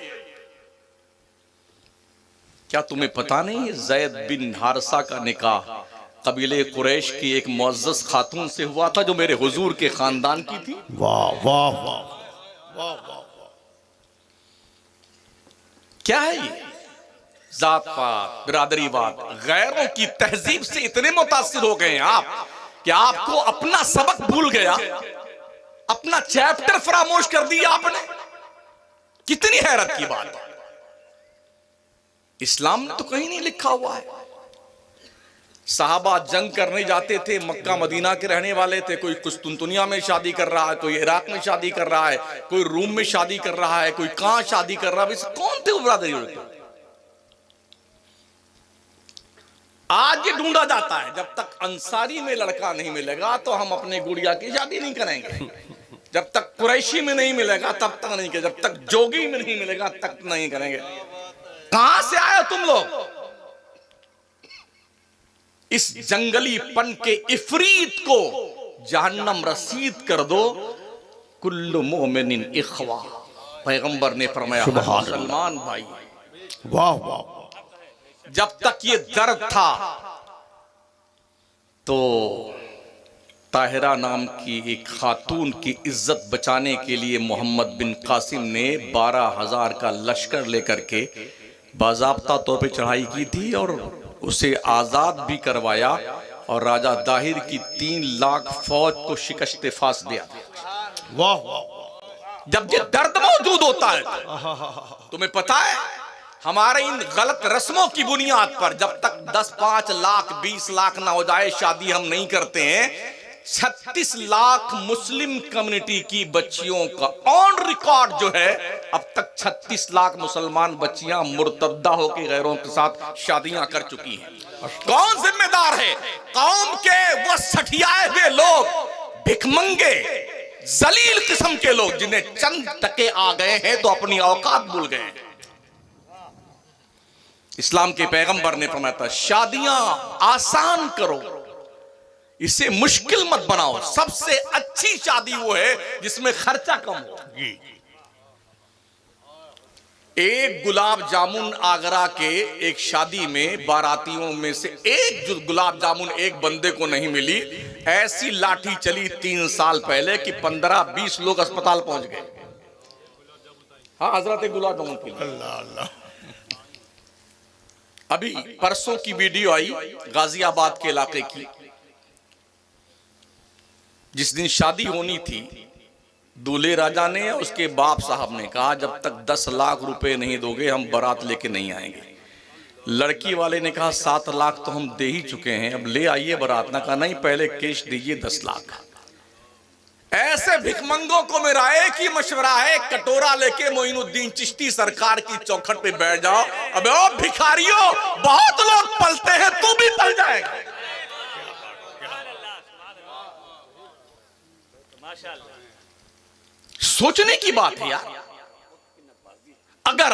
क्या तुम्हें पता नहीं ज़ैद बिन हारिसा का निकाह कबीले कुरैश की एक मुअज़्ज़ज़ खातून से हुआ था जो मेरे हुजूर के खानदान की थी। वाह वाह वाह वाह वाह। क्या है ये? जात पात, बिरादरीवाद, गैरों की तहजीब से इतने मुतासिर हो गए हैं आप कि आपको अपना सबक भूल गया, अपना चैप्टर फरामोश कर दिया आपने। कितनी हैरत की बात है। इस्लाम में तो कहीं नहीं लिखा हुआ है। साहबा जंग करने जाते थे, मक्का मदीना के रहने वाले थे, कोई कुस्तुनतुनिया में शादी कर रहा है, कोई इराक में शादी कर रहा है, कोई रूम में शादी कर रहा है, कोई कहां शादी कर रहा है। कौन थे वो बिरादरी? आज ये ढूंढा जाता है, जब तक अंसारी में लड़का नहीं मिलेगा तो हम अपने गुड़िया की शादी नहीं करेंगे, जब तक कुरैशी में नहीं मिलेगा तब तक नहीं करेंगे, जब तक जोगी में नहीं मिलेगा तब नहीं करेंगे। कहां से आए तुम लोग? इस जंगलीपन के इफरीत को जहन्नम रसीद कर दो। कुल्लु मोमिनिन इख्वा, पैगंबर ने फरमाया मुसलमान भाई। वाह वाह। जब तक ये दर्द था तो ताहिरा नाम की एक खातून की इज्जत बचाने के लिए मोहम्मद बिन कासिम ने 12,000 का लश्कर लेकर के बाज़ाब्ता तौर पे चढ़ाई की थी और उसे आजाद भी करवाया, और राजा दाहिर की 3 लाख फौज को शिकस्त फास दिया। वाह वाह। जब ये दर्द मौजूद होता है, तुम्हें पता है हमारे इन गलत रस्मों की बुनियाद पर जब तक 10, 5 लाख 20 लाख ना हो जाए शादी हम नहीं करते हैं, 36 लाख मुस्लिम कम्युनिटी की बच्चियों का ऑन रिकॉर्ड जो है, अब तक 36 लाख मुसलमान बच्चियां मुर्तद्दा होकर गैरों के साथ शादियां कर चुकी हैं। कौन जिम्मेदार है? कौम के वो सठियाए हुए लोग, भिखमंगे, जलील किस्म के लोग, जिन्हें चंद टके आ गए हैं तो अपनी औकात भूल गए हैं। इस्लाम के पैगंबर ने फरमाया था, शादियां आसान करो, इसे मुश्किल मत बनाओ। सबसे अच्छी शादी वो है जिसमें खर्चा कम हो। एक गुलाब जामुन आगरा के एक शादी में बारातियों में से एक जो गुलाब जामुन एक बंदे को नहीं मिली, ऐसी लाठी चली 3 साल पहले कि 15-20 लोग अस्पताल पहुंच गए। हाँ हजरत, एक गुलाब जामुन पी। अल्लाह अल्लाह। अभी परसों की वीडियो आई गाजियाबाद के इलाके की, जिस दिन शादी होनी थी, दूल्हे राजा ने उसके बाप साहब ने कहा, जब तक 10 लाख रुपए नहीं दोगे हम बारात लेके नहीं आएंगे। लड़की वाले ने कहा 7 लाख तो हम दे ही चुके हैं, अब ले आइए बारात। ना कहा नहीं, पहले कैश दीजिए 10 लाख। ऐसे भिखमंगों को मेरा एक ही मशवरा है, कटोरा लेके मोइनुद्दीन चिश्ती सरकार की चौखट पे बैठ जाओ। अबे ओ भिखारियों, बहुत लोग पलते हैं, तू भी पल जाएगा। सोचने की बात है यार। अगर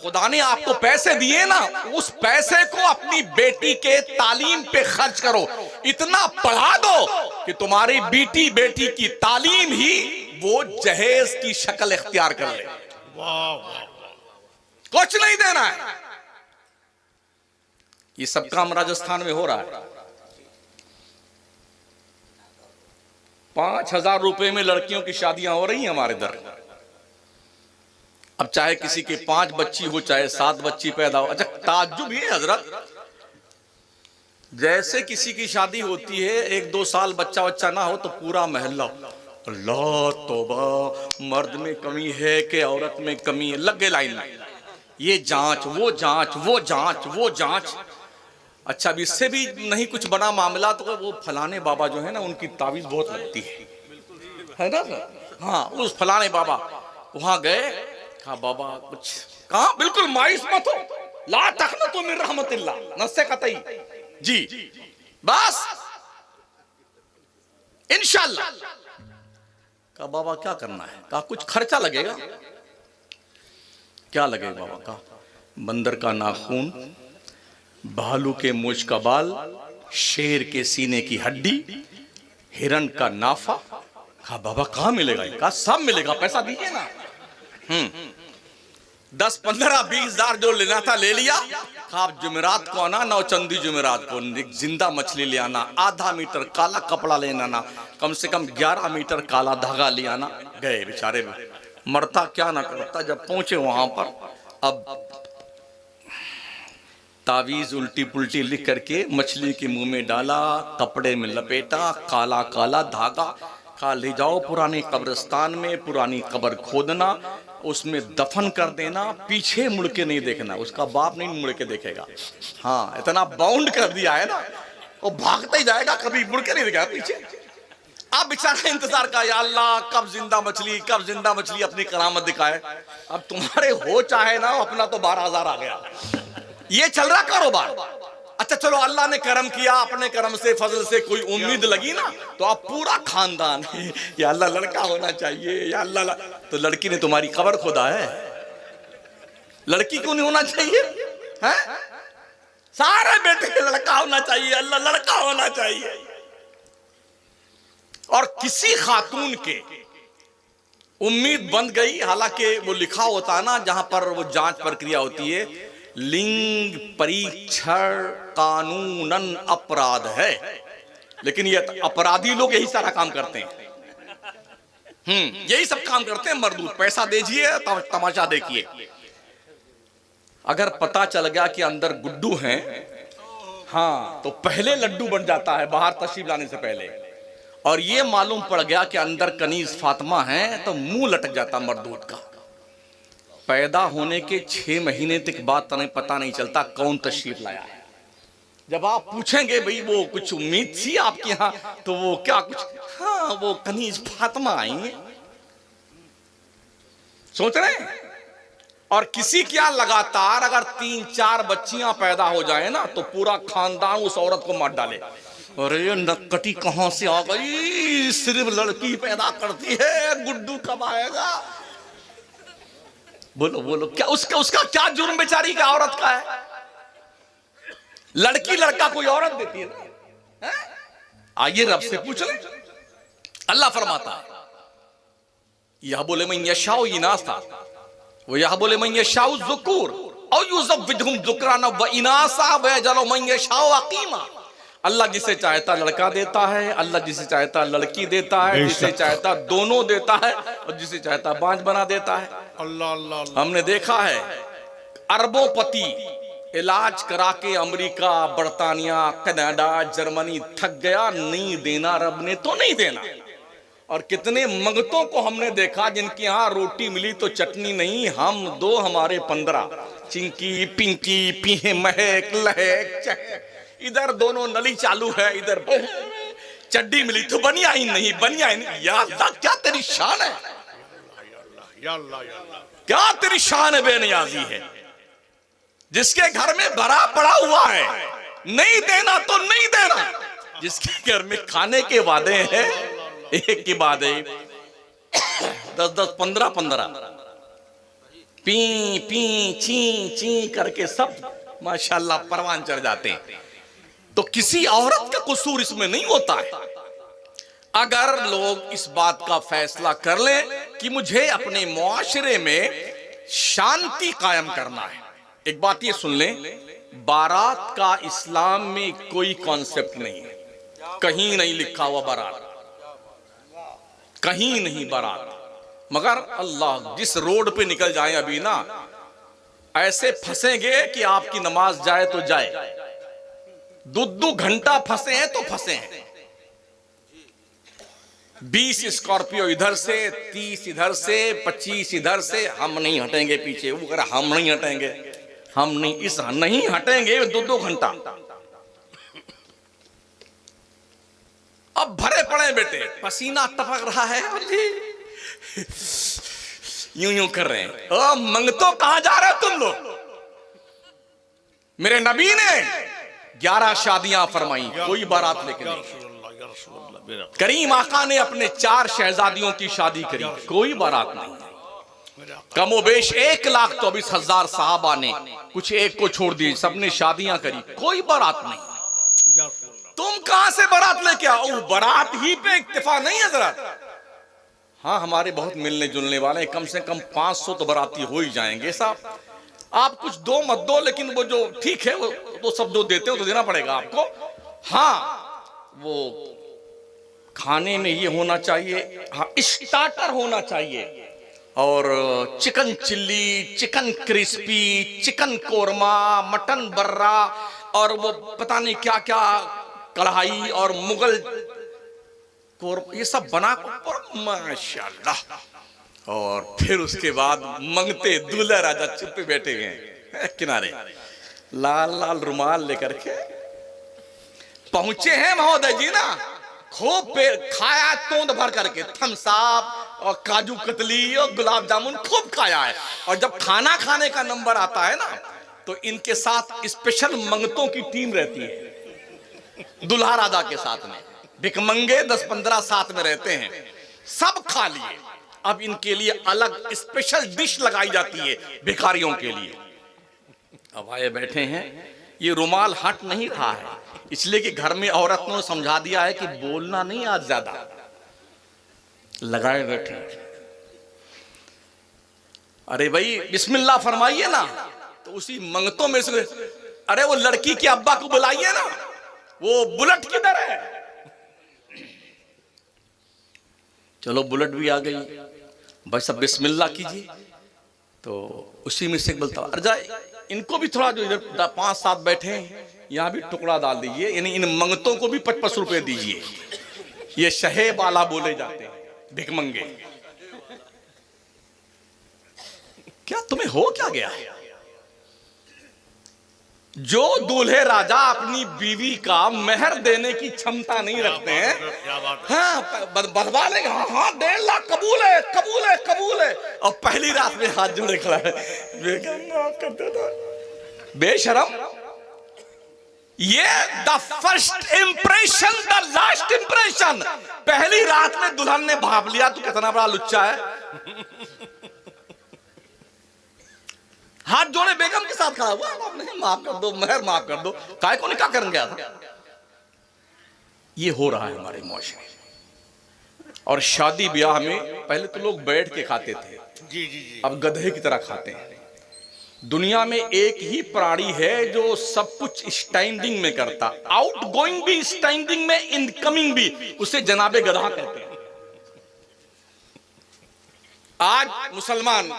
खुदा ने आपको पैसे दिए ना, उस पैसे को अपनी बेटी के तालीम पे खर्च करो। इतना पढ़ा दो कि तुम्हारी बेटी की तालीम ही वो जहेज की शक्ल इख्तियार कर ले। कुछ नहीं देना है। ये सब काम राजस्थान में हो रहा है। 5,000 रुपए में लड़कियों की शादियां हो रही हैं हमारे इधर। अब चाहे किसी के 5 बच्ची हो, चाहे 7 बच्ची पैदा हो। अच्छा, ताज्जुब ये हजरत, जैसे किसी की शादी होती है, 1-2 साल बच्चा ना हो तो पूरा महल्ला, अल्लाह तौबा, मर्द में कमी है कि औरत में कमी है, लग गए लाइन में। ये जांच, वो जांच, वो जांच, वो जांच। अच्छा, अब इससे भी नहीं कुछ बड़ा मामला तो वो फलाने बाबा जो है ना, उनकी तावीज बहुत लगती है ना सर। हाँ, उस फलाने बाबा वहां गए, कहा बाबा कुछ, कहा बिल्कुल मायूस मत हो, ला तखनतु मिन रहमतिल्लाह, नस्से कतई जी, बस इंशाअल्लाह। कहा बाबा क्या करना है? कहा कुछ खर्चा लगेगा। क्या लगेगा बाबा? कहा बंदर का नाखून, भालू के मूंछ का बाल, शेर के सीने की हड्डी, हिरण का नाफा। कहा बाबा कहाँ मिलेगा? कहा सब मिलेगा, पैसा दीजिए ना। 10, 15, 20 हजार जो लेना था ले लिया। कहा जुमेरात को आना, नौचंदी जुमेरात को जिंदा मछली ले आना, आधा मीटर काला कपड़ा ले आना, कम से कम 11 मीटर काला धागा ले आना। गए बेचारे, मरता क्या ना करता। जब पहुंचे वहां पर, अब तावीज उल्टी पुल्टी लिख करके मछली के मुंह में डाला, कपड़े में लपेटा, काला काला धागा। कहा ले जाओ पुराने कब्रिस्तान में, पुरानी कब्र खोदना, उसमें दफन कर देना, पीछे मुड़ के नहीं देखना। उसका बाप नहीं मुड़ के देखेगा। हाँ, इतना बाउंड कर दिया है ना, वो भागता ही जाएगा, कभी मुड़ के नहीं देखेगा पीछे। अब बेचारा इंतजार का, या अल्लाह कब जिंदा मछली अपनी करामत दिखाए। अब तुम्हारे हो चाहे ना, अपना तो 12,000 आ गया। ये चल रहा कारोबार। अच्छा चलो, अल्लाह ने करम किया, अपने करम से, फजल से कोई उम्मीद लगी ना, तो आप पूरा खानदान या अल्लाह लड़का होना चाहिए, या अल्लाह, तो लड़की ने तुम्हारी कब्र खोदा है। लड़की क्यों नहीं होना चाहिए? हैं? सारे बेटे के लड़का होना चाहिए, अल्लाह लड़का होना चाहिए। और किसी खातून के उम्मीद बन गई, हालांकि वो लिखा होता है ना, जहां पर वो जांच प्रक्रिया होती है, लिंग परीक्षण कानूनन अपराध है, लेकिन ये अपराधी लोग यही सारा काम करते हैं। यही सब काम करते हैं मर्दूद। पैसा दीजिए, तमाशा देखिए। अगर पता चल गया कि अंदर गुड्डू हैं, हाँ, तो पहले लड्डू बन जाता है बाहर तशरीफ लाने से पहले। और ये मालूम पड़ गया कि अंदर कनीज फातिमा है, तो मुंह लटक जाता मर्दूद का। पैदा होने के 6 महीने तक बाद तने पता नहीं चलता कौन तशरीफ लाया है। जब आप पूछेंगे भाई वो कुछ उम्मीद थी आपके यहाँ, तो वो क्या कुछ, हाँ वो कनीज फातिमा आई हैं, सोच रहे हैं। और किसी क्या लगातार अगर 3-4 बच्चियां पैदा हो जाए ना, तो पूरा खानदान उस औरत को मार डाले। अरे नक्कटी कहां से आ गई, सिर्फ लड़की पैदा करती है, गुड्डू कब आएगा। बोलो बोलो, क्या उसका क्या जुर्म बेचारी का औरत का है। लड़की लड़का कोई औरत देती है ना, आइए रब से पूछ ले। अल्लाह फरमाता है, यह बोले मैं यशाओ इनासा, वो यह बोले मैं यशाओ ज़ुकूर और युज़व्विजुहुम ज़ुक्राना व इनासा व यजअलु मन यशाओ अकीमा। अल्लाह जिसे चाहता लड़का देता है, अल्लाह जिसे चाहता लड़की देता है, जिसे चाहता दोनों देता है, और जिसे चाहता बांझ बना देता है। अल्लाह अल्लाह। हमने देखा है अरबों पति इलाज करा के अमेरिका, बर्तानिया, कनाडा, जर्मनी थक गया, नहीं देना रब ने तो नहीं देना। और कितने मंगतों को हमने देखा जिनके यहाँ रोटी मिली तो चटनी नहीं, हम 2 हमारे 15, चिंकी पिंकी पीहे महक लहक चहक, इधर दोनों नली चालू है, इधर चड्डी मिली तो बनिया ही नहीं, बनिया ही नहीं। या अल्लाह क्या तेरी शान है, क्या तेरी शान बेनियाजी है। जिसके घर में भरा पड़ा हुआ है, नहीं देना तो नहीं देना। जिसके घर में खाने के वादे हैं, एक के बाद 10-10, 15-15 पी पी ची ची करके सब माशाल्लाह परवान चढ़ जाते हैं। तो किसी औरत का कसूर इसमें नहीं होता है। अगर लोग इस बात का फैसला कर लें कि मुझे अपने मुआशरे में शांति कायम करना है। एक बात ये सुन लें, बारात का इस्लाम में कोई कॉन्सेप्ट नहीं है, कहीं नहीं लिखा हुआ बारात, कहीं नहीं बारात। मगर अल्लाह जिस रोड पे निकल जाए अभी ना, ऐसे फंसेंगे कि आपकी नमाज जाए तो जाए। 2 घंटा फंसे हैं तो फंसे हैं। 20 स्कॉर्पियो इधर से, 30 इधर से, 25 इधर से, हम नहीं हटेंगे पीछे। वो कह रहा हम नहीं हटेंगे, हम नहीं हटेंगे 2 घंटा। अब भरे पड़े बेटे, पसीना टपक रहा है, यूं यूं कर रहे हैं। मंगतो कहां जा रहे हो तुम लोग। मेरे नबी ने 11 शादियां फरमाई, कोई बारात लेके नहीं। करीम आका ने अपने 4 शहजादियों की शादी करी, कोई बारात नहीं। कमोबेश 1,24,000 साहबा ने, कुछ एक को छोड़ दिए, सबने शादियां करी, कोई बारात नहीं। तुम कहां से बारात लेके आओ। बारात ही पे इक्तिफा नहीं है जरा। हाँ हमारे बहुत मिलने जुलने वाले हैं, कम से कम 500 तो बाराती हो ही जाएंगे साहब। आप कुछ दो मत दो, लेकिन वो जो ठीक है वो तो सब जो देते हो तो देना पड़ेगा आपको। हाँ वो खाने में ये होना चाहिए, हाँ स्टार्टर होना चाहिए, और chicken chilli, chicken crispy, chicken korma, mutton barra, और वो पता नहीं क्या क्या कढ़ाई और मुगल कोरमा, ये सब बना कर माशाल्लाह। और फिर उसके बाद मंगते दूल्हा राजा चुप बैठे हैं किनारे, लाल लाल रुमाल लेकर के पहुंचे हैं महोदय जी ना। खूब खाया तोंद भर करके, थम्सअप और काजू कतली और गुलाब जामुन खूब खाया है। और जब खाना खाने का नंबर आता है ना, तो इनके साथ स्पेशल मंगतों की टीम रहती है दुल्हा राजा के साथ में। भिकमंगे 10-15 साथ में रहते हैं, सब खा लिए। अब इनके लिए अलग स्पेशल डिश लगाई जाती है भिखारियों के लिए। अब आए बैठे हैं, ये रुमाल हट नहीं रहा है, इसलिए कि घर में औरतों ने समझा दिया है कि बोलना नहीं आज ज्यादा, लगाए बैठे। अरे भाई बिस्मिल्लाह फरमाइए ना। तो उसी मंगतों में से, अरे वो लड़की के अब्बा को बुलाइए ना, वो बुलेट किधर है। चलो बुलेट भी आ गई, भाई सब बिस्मिल्लाह कीजिए। तो उसी में से बोलता, अरे जाए इनको भी थोड़ा, जो इधर 5-7 बैठे हैं यहाँ भी टुकड़ा डाल दीजिए, यानी इन मंगतों को भी 55 रुपए दीजिए। ये शहेब आला बोले जाते हैं, भिकमंगे। क्या तुम्हें हो क्या गया। जो दूल्हे राजा अपनी बीवी का मेहर देने की क्षमता नहीं रखते हैं, हाँ बदवा लेंगे, हाँ हाँ 1.5 लाख कबूल है कबूल है कबूल है, और पहली रात में हाथ जोड़े खड़ा है, करते था बेशरम। ये the first impression the last impression, पहली रात में दुल्हन ने भाप लिया तू कितना बड़ा लुच्चा है। हाथ जोड़े बेगम के साथ खड़ा हुआ, नहीं माफ कर दो, मेहर माफ कर दो, काय को निकाह करने गया था। ये हो रहा है हमारे मुआशरे। और शादी ब्याह में पहले तो लोग बैठ के खाते थे, जी जी जी, अब गधे की तरह खाते हैं। दुनिया में एक ही प्राणी है जो सब कुछ स्टैंडिंग में करता, आउट गोइंग भी स्टैंडिंग में, इनकमिंग भी, उसे जनाबे गधा कहते हैं। आज मुसलमान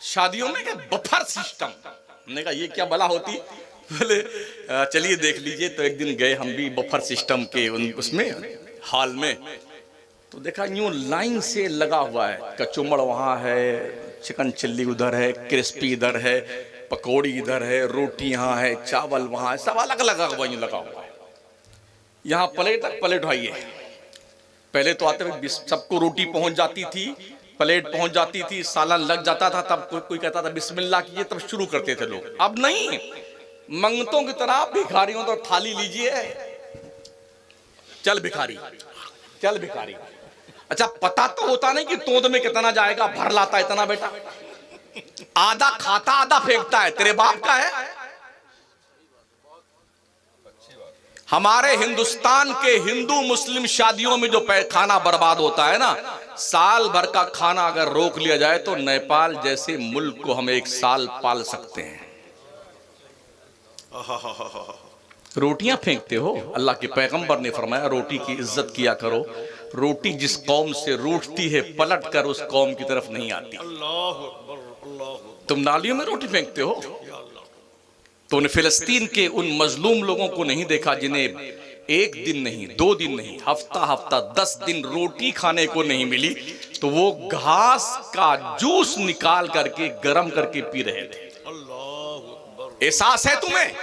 शादियों में क्या बफर सिस्टम, हमने कहा ये क्या बला होती, बोले चलिए देख लीजिए। तो एक दिन गए हम भी बफर सिस्टम के उसमें हॉल में, तो देखा यूं लाइन से लगा हुआ है, कचुम्बड़ वहां है, चिकन चिल्ली उधर है, क्रिस्पी इधर है, पकौड़ी इधर है, रोटी यहाँ है, चावल वहां है, सब अलग लगा हुआ यूं लगा हुआ है। यहाँ प्लेट प्लेट उठाइए, पहले तो आते हुए सबको रोटी पहुंच जाती थी, प्लेट पहुंच जाती थी, सालन लग जाता था, तब कोई कहता था बिस्मिल्लाह कीजिए, तब शुरू करते थे लोग। अब नहीं, मंगतों की तरह भिखारियों तो थाली लीजिए, चल भिखारी चल भिखारी। अच्छा पता तो होता नहीं कि तोंद में कितना जाएगा, भर लाता इतना बेटा, आधा खाता आधा फेंकता है, तेरे बाप का है। हमारे हिंदुस्तान के हिंदू मुस्लिम शादियों में जो खाना बर्बाद होता है ना, साल भर का खाना अगर रोक लिया जाए तो नेपाल जैसे मुल्क को हम 1 साल पाल सकते हैं। रोटियां फेंकते हो, अल्लाह के पैगंबर ने फरमाया रोटी की इज्जत किया करो। रोटी जिस कौम से रूठती है पलट कर उस कौम की तरफ नहीं आती। तुम नालियों में रोटी फेंकते हो। तुमने फिलिस्तीन के उन मजलूम लोगों को नहीं देखा जिन्हें 1 दिन नहीं, 2 दिन नहीं, हफ्ता हफ्ता 10 दिन रोटी खाने को नहीं मिली, तो वो घास का जूस निकाल करके गर्म करके पी रहे थे। एहसास है तुम्हें?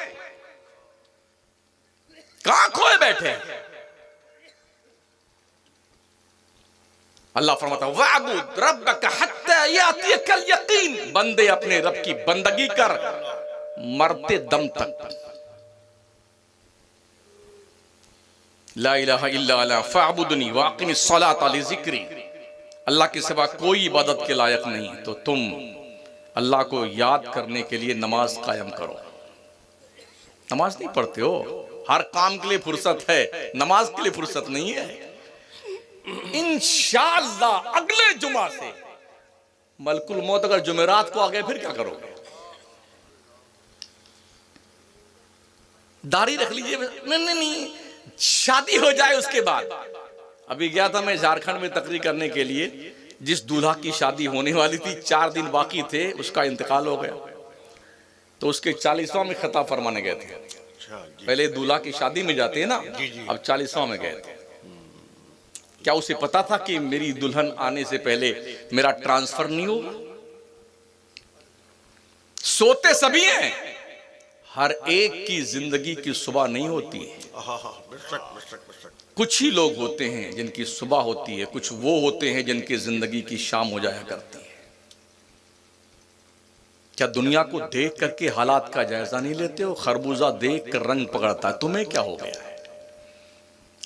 कहां खोए बैठे? अल्लाह फरमाता वअबुद रब्बक हत्ता यातियकल यकीन, बंदे अपने रब की बंदगी कर मरते दम तक। ला इलाहा इल्ला अना फअबुदनी वाक़िमिस सलात लिज़िक्री, अल्लाह के सिवा कोई इबादत के लायक नहीं, तो तुम अल्लाह को याद करने के लिए नमाज कायम करो। नमाज नहीं पढ़ते हो, हर काम के लिए फुर्सत है, नमाज के लिए फुर्सत नहीं है। इंशाअल्लाह अगले जुमा से मलकुल मौत अगर जुमेरात को आ गए फिर क्या करोगे? दाढ़ी रख लीजिए, नहीं, शादी हो जाए उसके बाद। अभी गया था मैं झारखंड में तकरीर करने के लिए, जिस दूल्हा की शादी होने वाली थी 4 दिन बाकी थे, उसका इंतकाल हो गया, तो उसके 40वां में खिताब फरमाने गए थे। पहले दूल्हा की शादी में जाते हैं ना, अब 40वां में गए थे। क्या उसे पता था कि मेरी दुल्हन आने से पहले मेरा ट्रांसफर नहीं होगा? सोते सभी हैं, हर एक की जिंदगी की सुबह नहीं होती है। कुछ ही लोग होते हैं जिनकी सुबह होती है, कुछ वो होते हैं जिनकी जिंदगी की शाम हो जाया करती है। क्या दुनिया को देख करके हालात का जायजा नहीं लेते हो? खरबूजा देख कर रंग पकड़ता है, तुम्हें क्या हो गया है?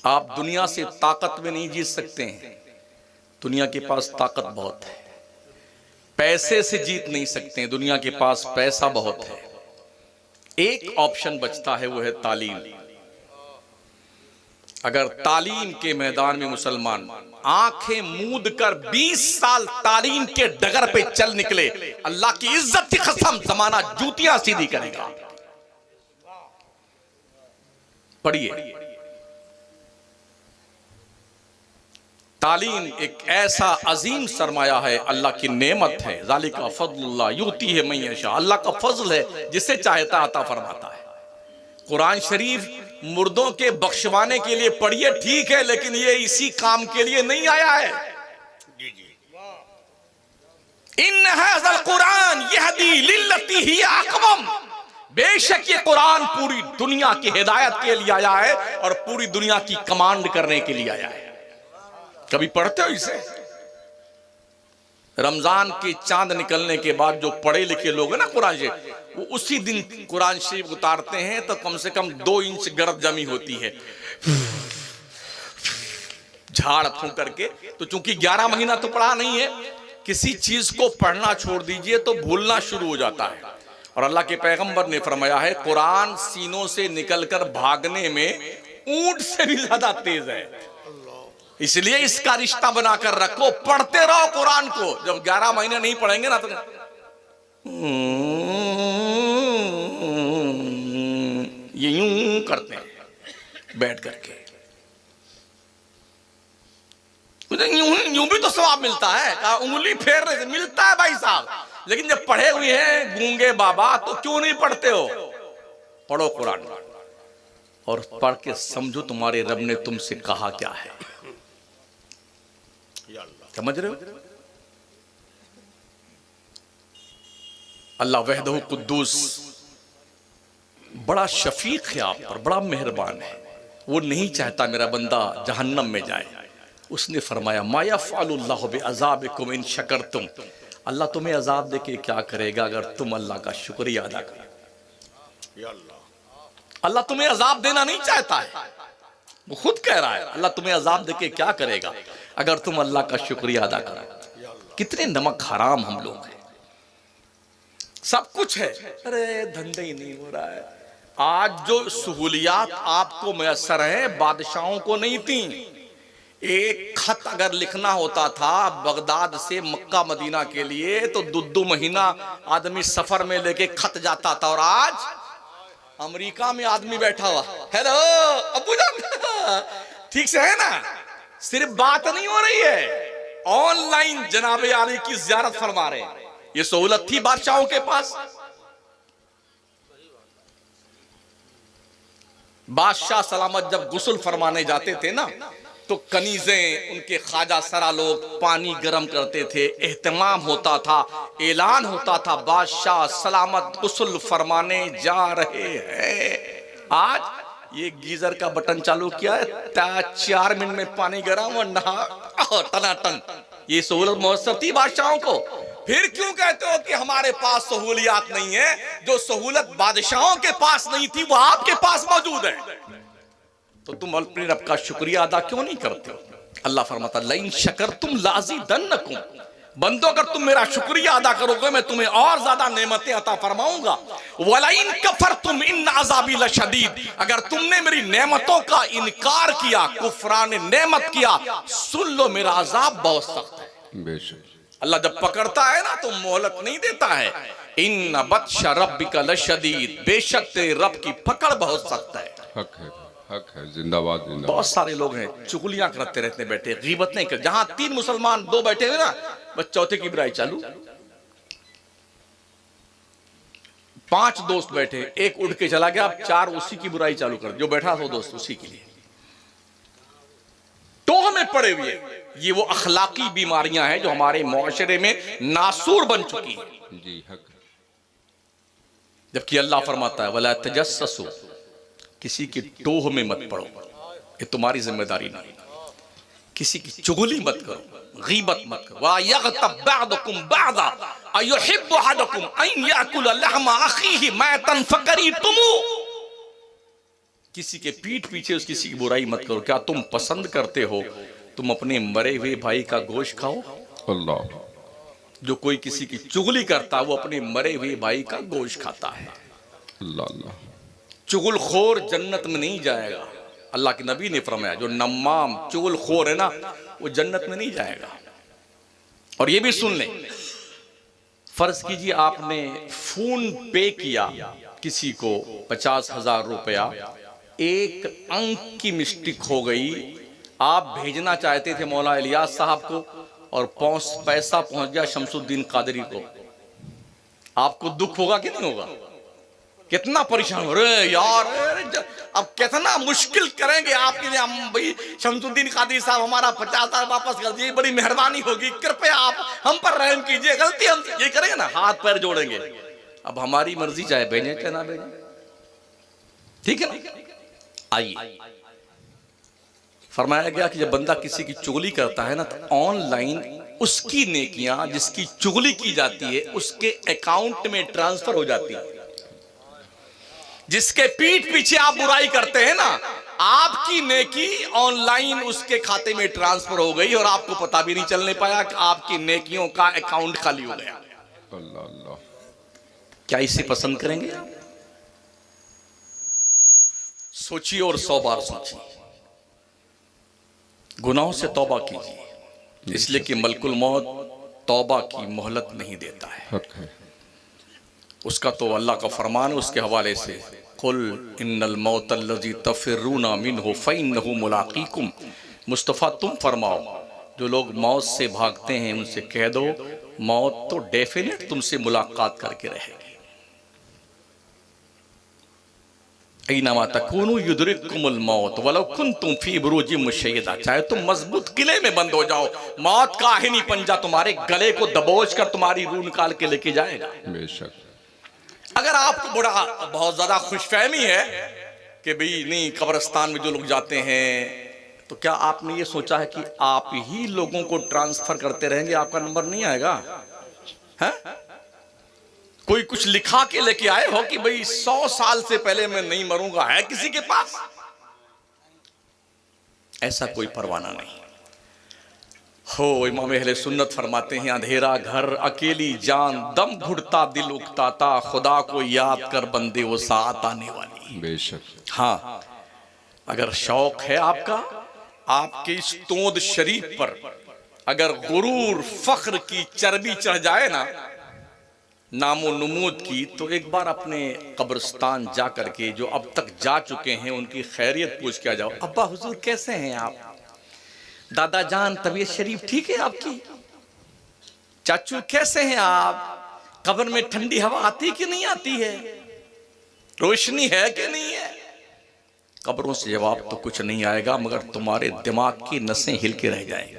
आप दुनिया से ताकत में नहीं जीत सकते हैं, दुनिया के पास ताकत बहुत है। पैसे से जीत नहीं सकते हैं, दुनिया के पास पैसा बहुत है। एक ऑप्शन बचता है, वो है तालीम। अगर तालीम के मैदान में मुसलमान आंखें मूंद कर 20 साल तालीम के डगर पे चल निकले, अल्लाह की इज्जत की कसम जमाना जूतियां सीधी करेगा। पढ़िए, तालीम एक ऐसा अजीम सरमाया है, अल्लाह की नेमत है। ज़ालिका फ़ज़लुल्लाह युतीहि मन यशा, अल्लाह का फजल है, जिसे चाहता अता फरमाता है। कुरान शरीफ मुर्दों के बख्शवाने के लिए पढ़िए, ठीक है, लेकिन ये इसी काम के लिए नहीं आया है। इन्न हाज़ल कुरान यहदी लिल्लती हिय अक़वम, बेशक ये कुरान पूरी दुनिया की हिदायत के लिए आया है और पूरी दुनिया की कमांड करने के लिए आया है। कभी पढ़ते हो इसे? रमजान के चांद निकलने के बाद जो पढ़े लिखे लोग हैं ना कुरान शरीफ, वो उसी दिन कुरान शरीफ उतारते हैं तो कम से कम 2 इंच गर्द जमी होती है झाड़ फूंक करके। तो चूंकि 11 महीना तो पढ़ा नहीं है, किसी चीज को पढ़ना छोड़ दीजिए तो भूलना शुरू हो जाता है। और अल्लाह के पैगंबर ने फरमाया है कुरान सीनों से निकलकर भागने में ऊंट से भी ज्यादा तेज है, इसलिए इसका रिश्ता बनाकर रखो, पढ़ते रहो कुरान को। जब 11 महीने नहीं पढ़ेंगे ना तो ये यूं करते हैं बैठ करके, यूं भी तो सवाब मिलता है, उंगली फेरने से मिलता है भाई साहब। लेकिन जब पढ़े हुए हैं गूंगे बाबा तो क्यों नहीं पढ़ते हो? पढ़ो कुरान और पढ़ के समझो तुम्हारे रब ने तुमसे कहा क्या है। समझ रहे हो? अल्लाह वहदहु कुद्दूस बड़ा शफीक है आप पर, बड़ा मेहरबान है। वो नहीं चाहता मेरा बंदा जहन्नम में जाए। उसने फरमाया मा यफ़अलुल्लाहु बिअज़ाबिकुम इन शकरतुम, अल्लाह तुम्हें अजाब देके क्या करेगा अगर तुम अल्लाह का शुक्रिया अदा करो। अल्लाह तुम्हें अजाब देना नहीं चाहता है, वो खुद कह रहा है अल्लाह तुम्हें अजाब देके क्या करेगा अगर तुम अल्लाह का शुक्रिया अदा करो। कितने नमक हराम हम लोग हैं, सब कुछ है, अरे धंधे ही नहीं हो रहा है। आज जो सहूलियात आपको मैसर है बादशाहों को नहीं थी। एक खत अगर लिखना होता था बगदाद से मक्का मदीना के लिए तो 2 महीना आदमी सफर में लेके खत जाता था, और आज अमेरिका में आदमी बैठा हुआ, हेलो अब्बू जान ठीक से है ना, सिर्फ बात नहीं हो रही है, ऑनलाइन जनाबे आली की ज़ियारत फरमा रहे हैं। ये सहूलत थी बादशाहों के पास। बादशाह सलामत जब गुस्ल फरमाने जाते थे ना तो कनीजें उनके ख्वाजा सरा लोग पानी गर्म करते थे, एहतमाम होता था, ऐलान होता था बादशाह सलामत गुस्ल फरमाने जा रहे हैं। आज ये गीजर का बटन चालू किया है, 4 मिनट में पानी गर्म और नहा टनाटन। ये सहूलत मुयस्सर थी बादशाहों को। फिर क्यों कहते हो कि हमारे पास सहूलियात नहीं है? जो सहूलत बादशाहों के पास नहीं थी वो आपके पास मौजूद है, तो तुम अपने रब का शुक्रिया अदा क्यों नहीं करते हो? अल्लाह फरमाता लइन शकरतुम लाज़िदन्नकुम, बंदो अगर तुम मेरा शुक्रिया अदा करोगे मैं तुम्हें और ज्यादा नेमतें अता फरमाऊंगा। वलाइन कफरतुम इन अज़ाबी लशदीद, अगर तुमने मेरी नेमतों का इनकार किया, कुफरान नेमत किया, सुन लो मेरा अजाब बहुत सख्त है। बेशक अल्लाह जब पकड़ता है ना तो मोहलत नहीं देता है। इन्न बत्श रब्बिका लशदीद, बेशक तेरे रब की पकड़ बहुत सख्त है। हक है, हक है, जिंदाबाद जिंदाबाद। बहुत सारे लोग हैं चुगलियां करते रहते बैठे, गीबत नहीं कर। जहां 3 मुसलमान 2 बैठे हुए ना, बस चौथे की बुराई चालू। 5 दोस्त बैठे, एक उठ के चला गया, अब 4 उसी की बुराई चालू कर, जो बैठा था दोस्त उसी के लिए तो हमें पड़े हुए। ये वो अखलाकी बीमारियां हैं जो हमारे मुआशरे में नासूर बन चुकी हैं। जी हक। जबकि अल्लाह फरमाता है वला तजस्ससु, किसी की टोह में मत पड़ो, ये तुम्हारी जिम्मेदारी नहीं। किसी की चुगली मत करो, गीबत मत करो। वा यगतब बअदुकुम बअदा अयुहिब्बु अहदुकुम अन याकुल लहमा अखीहि मैतन फकरीतुमु, किसी के पीठ पीछे उस किसी की बुराई मत करो। क्या तुम पसंद करते हो तुम अपने मरे हुए भाई का गोश्त खाओ? अल्लाह। जो कोई किसी की चुगली करता है वो अपने मरे हुए भाई का गोश्त खाता है। अल्लाह अल्लाह। चुगलखोर जन्नत में नहीं जाएगा। अल्लाह के नबी ने फरमाया जो नम्माम चुगलखोर है ना वो जन्नत में नहीं जाएगा। और ये भी सुन लें, फर्ज कीजिए आपने फोन पे किया किसी को 50,000 रुपया, एक अंक की मिस्टेक हो गई, आप भेजना चाहते थे मौला इलियास साहब को और पैसा पहुंच गया शमसुद्दीन कादरी को, आपको दुख होगा कि नहीं होगा? कितना परेशान हो रहे यार, अब कितना मुश्किल करेंगे आपके लिए हम भाई। शमसुद्दीन कादरी साहब हमारा 50,000 वापस कर दिए, बड़ी मेहरबानी होगी, कृपया आप हम पर रहम कीजिए, गलती हम ये करेंगे ना, हाथ पैर जोड़ेंगे। अब हमारी मर्जी, चाहे भेजें चाहे ना भेजें, ठीक है ना। आइए, फरमाया गया कि जब बंदा किसी की चुगली करता है ना, तो ऑनलाइन उसकी नेकियां जिसकी चुगली की जाती है उसके अकाउंट में ट्रांसफर हो जाती है। जिसके पीठ पीछे आप बुराई करते हैं ना, आपकी नेकी ऑनलाइन उसके खाते में ट्रांसफर हो गई और आपको पता भी नहीं चलने पाया कि आपकी नेकियों का अकाउंट खाली हो गया। अल्लाह अल्लाह। क्या इसे पसंद करेंगे आप? सोचिए और 100 बार सोचिए। गुनाहों से तौबा कीजिए, इसलिए कि मलकुल मौत तौबा की मोहलत नहीं देता है। हक है। उसका तो अल्लाह का फरमान है उसके हवाले से, कुल इन्नल मौतल्लज़ी तफ़िर्रूना मिन्हु फ़इन्नहु मुलाक़ीकुम। मुस्तफ़ा तुम फरमाओ, जो लोग मौत से भागते हैं उनसे कह दो मौत तो डेफिनेट तुमसे मुलाकात करके रहेगी। ऐनमा तकूनु युदरिकुमुल मौत वलौ कुंतुम फी बुरूजिम मुशय्यदा। चाहे तुम मजबूत किले में बंद हो जाओ, मौत का आहिनी पंजा तुम्हारे गले को दबोच कर तुम्हारी रूह निकाल के लेके जाएगा। बेशक। अगर आपको बहुत ज्यादा खुशफहमी है कि भाई नहीं कब्रिस्तान में जो लोग जाते हैं, तो क्या आपने ये सोचा है कि आप ही लोगों को ट्रांसफर करते रहेंगे, आपका नंबर नहीं आएगा? है कोई कुछ लिखा के लेके आए हो कि भाई 100 साल से पहले मैं नहीं मरूंगा, है किसी के पास? ऐसा कोई परवाना नहीं हो। इमाम अहले सुन्नत फरमाते हैं, अंधेरा घर अकेली जान दम घुटता दिल उकताता, खुदा को याद कर बंदे वो साथ आने वाली। बेशक। हाँ, अगर शौक है आपका, आपके इस तोंद शरीफ पर अगर गुरूर फख्र की चर्बी चढ़ जाए ना, नामो नमूद की, तो एक बार अपने कब्रिस्तान जा करके जो अब तक जा चुके हैं उनकी खैरियत पूछ के आ जाओ। अब्बा हुजूर कैसे हैं आप? दादा जान तबीयत शरीफ ठीक है आपकी? चाचू कैसे हैं आप? कब्र में ठंडी हवा आती कि नहीं आती है? रोशनी है कि नहीं है? कब्रों से जवाब तो कुछ नहीं आएगा, मगर तुम्हारे दिमाग की नसें हिल के रह जाएंगी।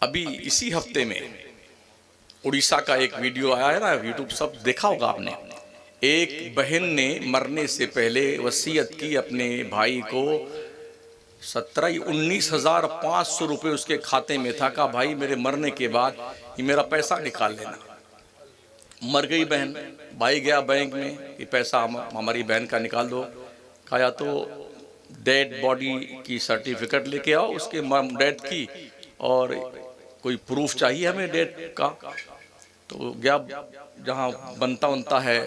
अभी इसी हफ्ते में उड़ीसा का एक वीडियो आया है ना, यूट्यूब सब देखा होगा आपने। एक बहन ने मरने से पहले वसीयत की अपने भाई को 19,500 रुपये उसके खाते में था। कहा भाई मेरे मरने के बाद ये मेरा पैसा निकाल लेना। मर गई बहन, भाई गया बैंक में, ये पैसा हमारी बहन का निकाल दो। कहा या तो डेड बॉडी की सर्टिफिकेट लेके आओ उसके डेथ की, और कोई प्रूफ चाहिए हमें डेथ का। तो गया जहाँ बनता है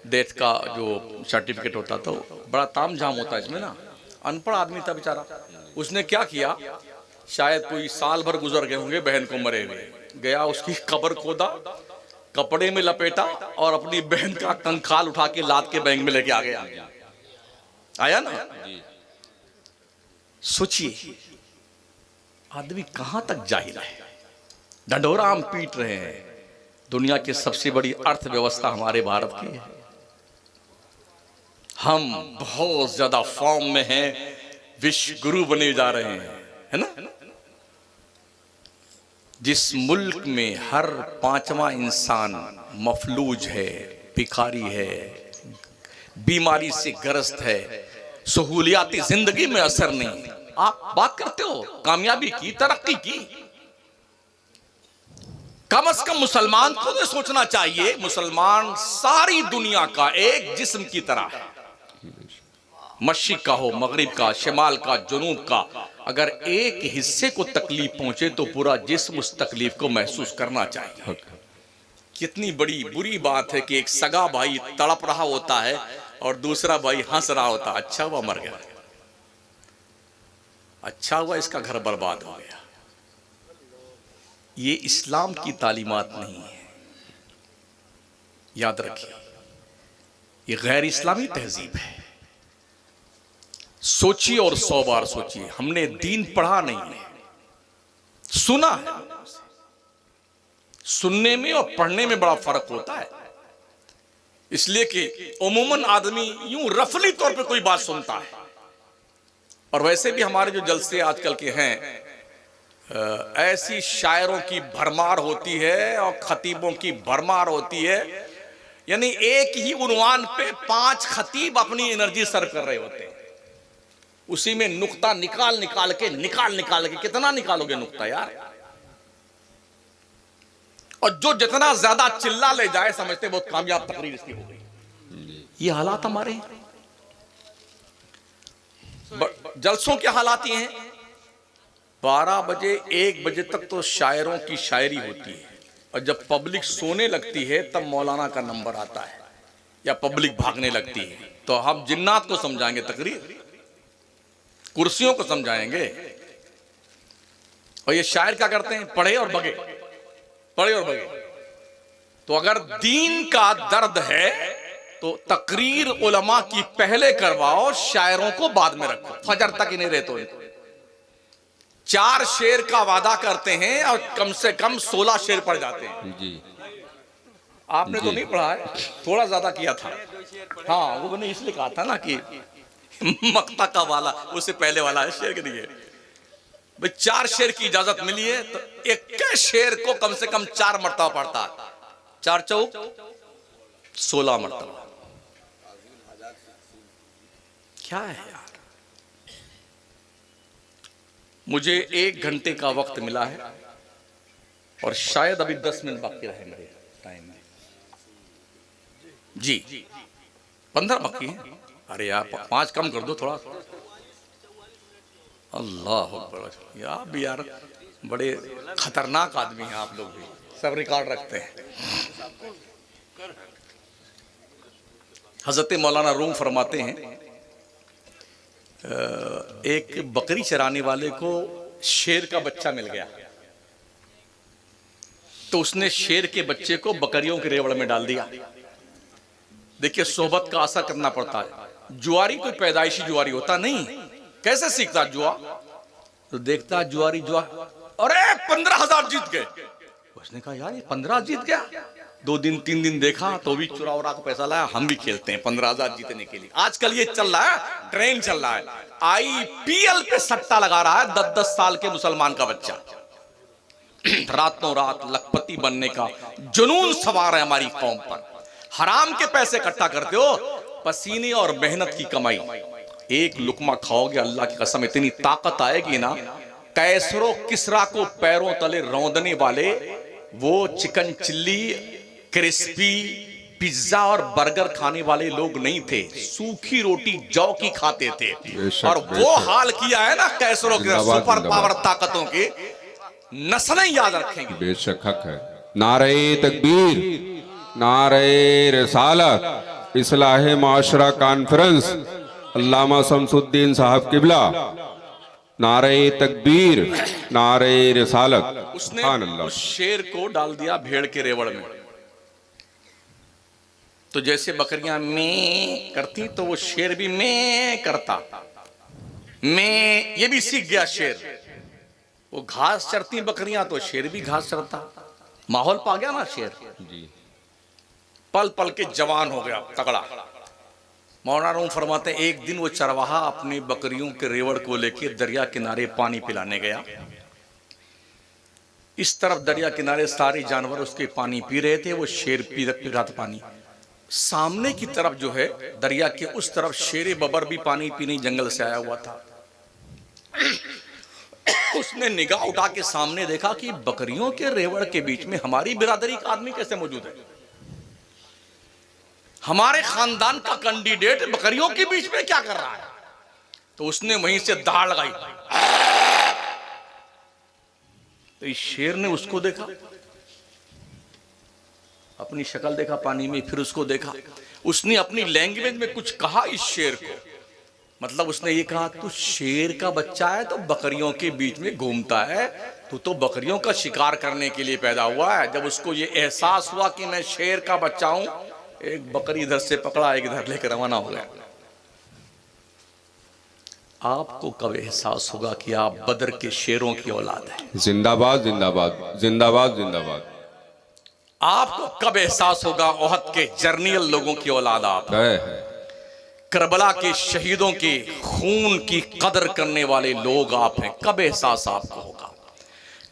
डेथ का जो सर्टिफिकेट होता, तो बड़ा ताम झाम होता है इसमें ना। अनपढ़ आदमी था बेचारा, उसने क्या किया, शायद कोई साल भर गुजर गए होंगे बहन को मरे हुए, गया उसकी कब्र खोदा, कपड़े में लपेटा और अपनी बहन का कंकाल उठा के लाद के बैंक में लेके आ गया। आया ना? सोचिए आदमी कहां तक जाहिल है। ढंढोरा हम पीट रहे हैं। दुनिया की सबसे बड़ी अर्थव्यवस्था हमारे भारत की है। हम बहुत ज्यादा फॉर्म में हैं, विश्व गुरु बने जा रहे हैं, है ना। जिस मुल्क में हर 5वां इंसान मफलूज है, भिखारी है, बीमारी से ग्रस्त है, सहूलियाती जिंदगी में असर नहीं, आप बात करते हो कामयाबी की, तरक्की की। कम से कम मुसलमान को तो सोचना चाहिए, मुसलमान सारी दुनिया का एक जिस्म की तरह है। मशरिक का हो, मगरिब का, शिमाल का, जुनूब का, अगर एक हिस्से को तकलीफ पहुंचे तो पूरा जिस्म उस तकलीफ को महसूस करना चाहिए। कितनी बड़ी बुरी बात है कि एक सगा भाई तड़प रहा होता है और दूसरा भाई हंस रहा होता है, अच्छा हुआ मर गया, अच्छा हुआ इसका घर बर्बाद हो गया। ये इस्लाम की तालीमात नहीं है, याद रखिए, ये गैर इस्लामी तहजीब है। सोचिए और 100 बार सोचिए। हमने दीन पढ़ा नहीं है, सुना है। सुनने में और पढ़ने में बड़ा फर्क होता है, इसलिए कि उमूमन आदमी यूं रफली तौर पे कोई बात सुनता है। और वैसे भी हमारे जो जलसे आजकल के हैं, ऐसी शायरों की भरमार होती है और खतीबों की भरमार होती है, यानी एक ही उन्वान पे 5 खतीब अपनी एनर्जी सर्व कर रहे होते हैं, उसी में नुक्ता निकाल निकाल के कितना निकालोगे नुक्ता यार। और जो जितना ज्यादा चिल्ला ले जाए समझते बहुत कामयाब तकरीर इसकी हो गई। ये हालात हमारे हैं। जलसों के हालात ये हैं, 12 बजे 1 बजे तक तो शायरों की शायरी होती है, और जब पब्लिक सोने लगती है तब मौलाना का नंबर आता है या पब्लिक भागने लगती है, तो हम जिन्नात को समझाएंगे तकरीर, कुर्सियों को समझाएंगे। और ये शायर क्या करते हैं, पढ़े और बगे, पढ़े और बगे। तो अगर दीन का दर्द है तो तकरीर उलमा की पहले करवाओ, शायरों को बाद में रखो, फजर तक ही नहीं रहते इनको। 4 शेर का वादा करते हैं और कम से कम 16 शेर पढ़ जाते हैं जी। आपने तो नहीं पढ़ा है, थोड़ा ज्यादा किया था। हाँ, वो मैंने इसलिए कहा था ना कि मक्ता का वाला उससे पहले वाला है, शेर के लिए भाई 4 शेर की इजाजत मिली है तो एक शेर को कम से कम 4 मरतबा पढ़ता है, 4 चौक 16 मरतबा। क्या है यार। मुझे 1 घंटे का वक्त मिला है और शायद अभी 10 मिनट बाकी रहे मेरे टाइम में। जी 15 बाकी है। अरे यार 5 कम कर दो थोड़ा। अल्लाह अकबर। यार भी यार बड़े खतरनाक आदमी हैं आप लोग भी, सब रिकॉर्ड रखते हैं। हजरत मौलाना रूम फरमाते हैं, एक बकरी चराने वाले को शेर का बच्चा मिल गया, तो उसने शेर के बच्चे को बकरियों के रेवड़ में डाल दिया। देखिए सोहबत का असर करना पड़ता है। जुआरी कोई पैदाइशी जुआरी होता नहीं, कैसे सीखता जुआ? तो देखता जुआरी जुआ, अरे 15,000 जीत गए। उसने कहा यार ये 15 जीत गया। 2 दिन 3 दिन देखा तो भी चुरा उरा का पैसा लाया, हम भी खेलते हैं 15,000 जीतने के लिए। आजकल ये चल रहा है, ट्रेन चल रहा है, IPL पे सट्टा लगा रहा है 10-10 साल के मुसलमान का बच्चा। रातों रात लखपति बनने का जुनून सवार है हमारी कौम पर। हराम के पैसे इकट्ठा करते हो, पसीने और मेहनत की कमाई। एक लुकमा खाओगे अल्लाह की कसम इतनी ताकत आएगी ना, कैसरो किसरा को पैरों तले रौंदने वाले वो चिकन चिल्ली, क्रिस्पी, पिज्जा और बर्गर खाने वाले लोग नहीं थे, सूखी रोटी जौ की खाते थे। और वो हाल किया है ना कैसरों के सुपर पावर ताकतों के, नस्लें याद रखेंगे। बेशक हक है। नारे तकबीर, नारे रिसालत, इस्लाह माशरा कॉन्फ्रेंस, अल्लामा शमसुद्दीन साहब किबला, नारे तकबीर, नारे रिसालत। उसने उस शेर को डाल दिया भेड़ के रेवड़ में। तो जैसे बकरियां में करती तो वो शेर भी में करता, में ये भी सीख गया शेर। वो घास चरती बकरियां तो शेर भी घास चरता। माहौल पा गया ना शेर, पल पल के जवान हो गया तगड़ा। मौलाना रूम फरमाते हैं एक दिन वो चरवाहा अपनी बकरियों के रेवड़ को लेके दरिया किनारे पानी पिलाने गया। इस तरफ दरिया किनारे सारे जानवर उसके पानी पी रहे थे, वो शेर पी रहा था पानी। सामने की तरफ जो है दरिया के उस तरफ शेर बबर भी पानी पीने जंगल से आया हुआ था। उसने निगाह उठा के सामने देखा कि बकरियों के रेवड़ के बीच में हमारी बिरादरी का आदमी कैसे मौजूद है, हमारे खानदान का कैंडिडेट बकरियों के बीच में क्या कर रहा है। तो उसने वहीं से दहाड़ लगाई। तो इस शेर ने उसको देखा, अपनी शक्ल देखा पानी में, फिर उसको देखा। उसने अपनी लैंग्वेज में कुछ कहा इस शेर को, मतलब उसने ये कहा तू शेर का बच्चा है तो बकरियों के बीच में घूमता है, तू तो बकरियों का शिकार करने के लिए पैदा हुआ है। जब उसको ये एहसास हुआ कि मैं शेर का बच्चा हूं, एक बकरी इधर से पकड़ा, एक इधर लेकर रवाना हो गया। आपको कब एहसास होगा कि आप बदर के शेरों की औलाद हैं? जिंदाबाद जिंदाबाद जिंदाबाद जिंदाबाद। आपको कब एहसास होगा ओहद के जर्नियल लोगों की औलाद आप हैं? करबला के शहीदों के खून की कदर करने वाले लोग आप हैं। कब एहसास आपको होगा?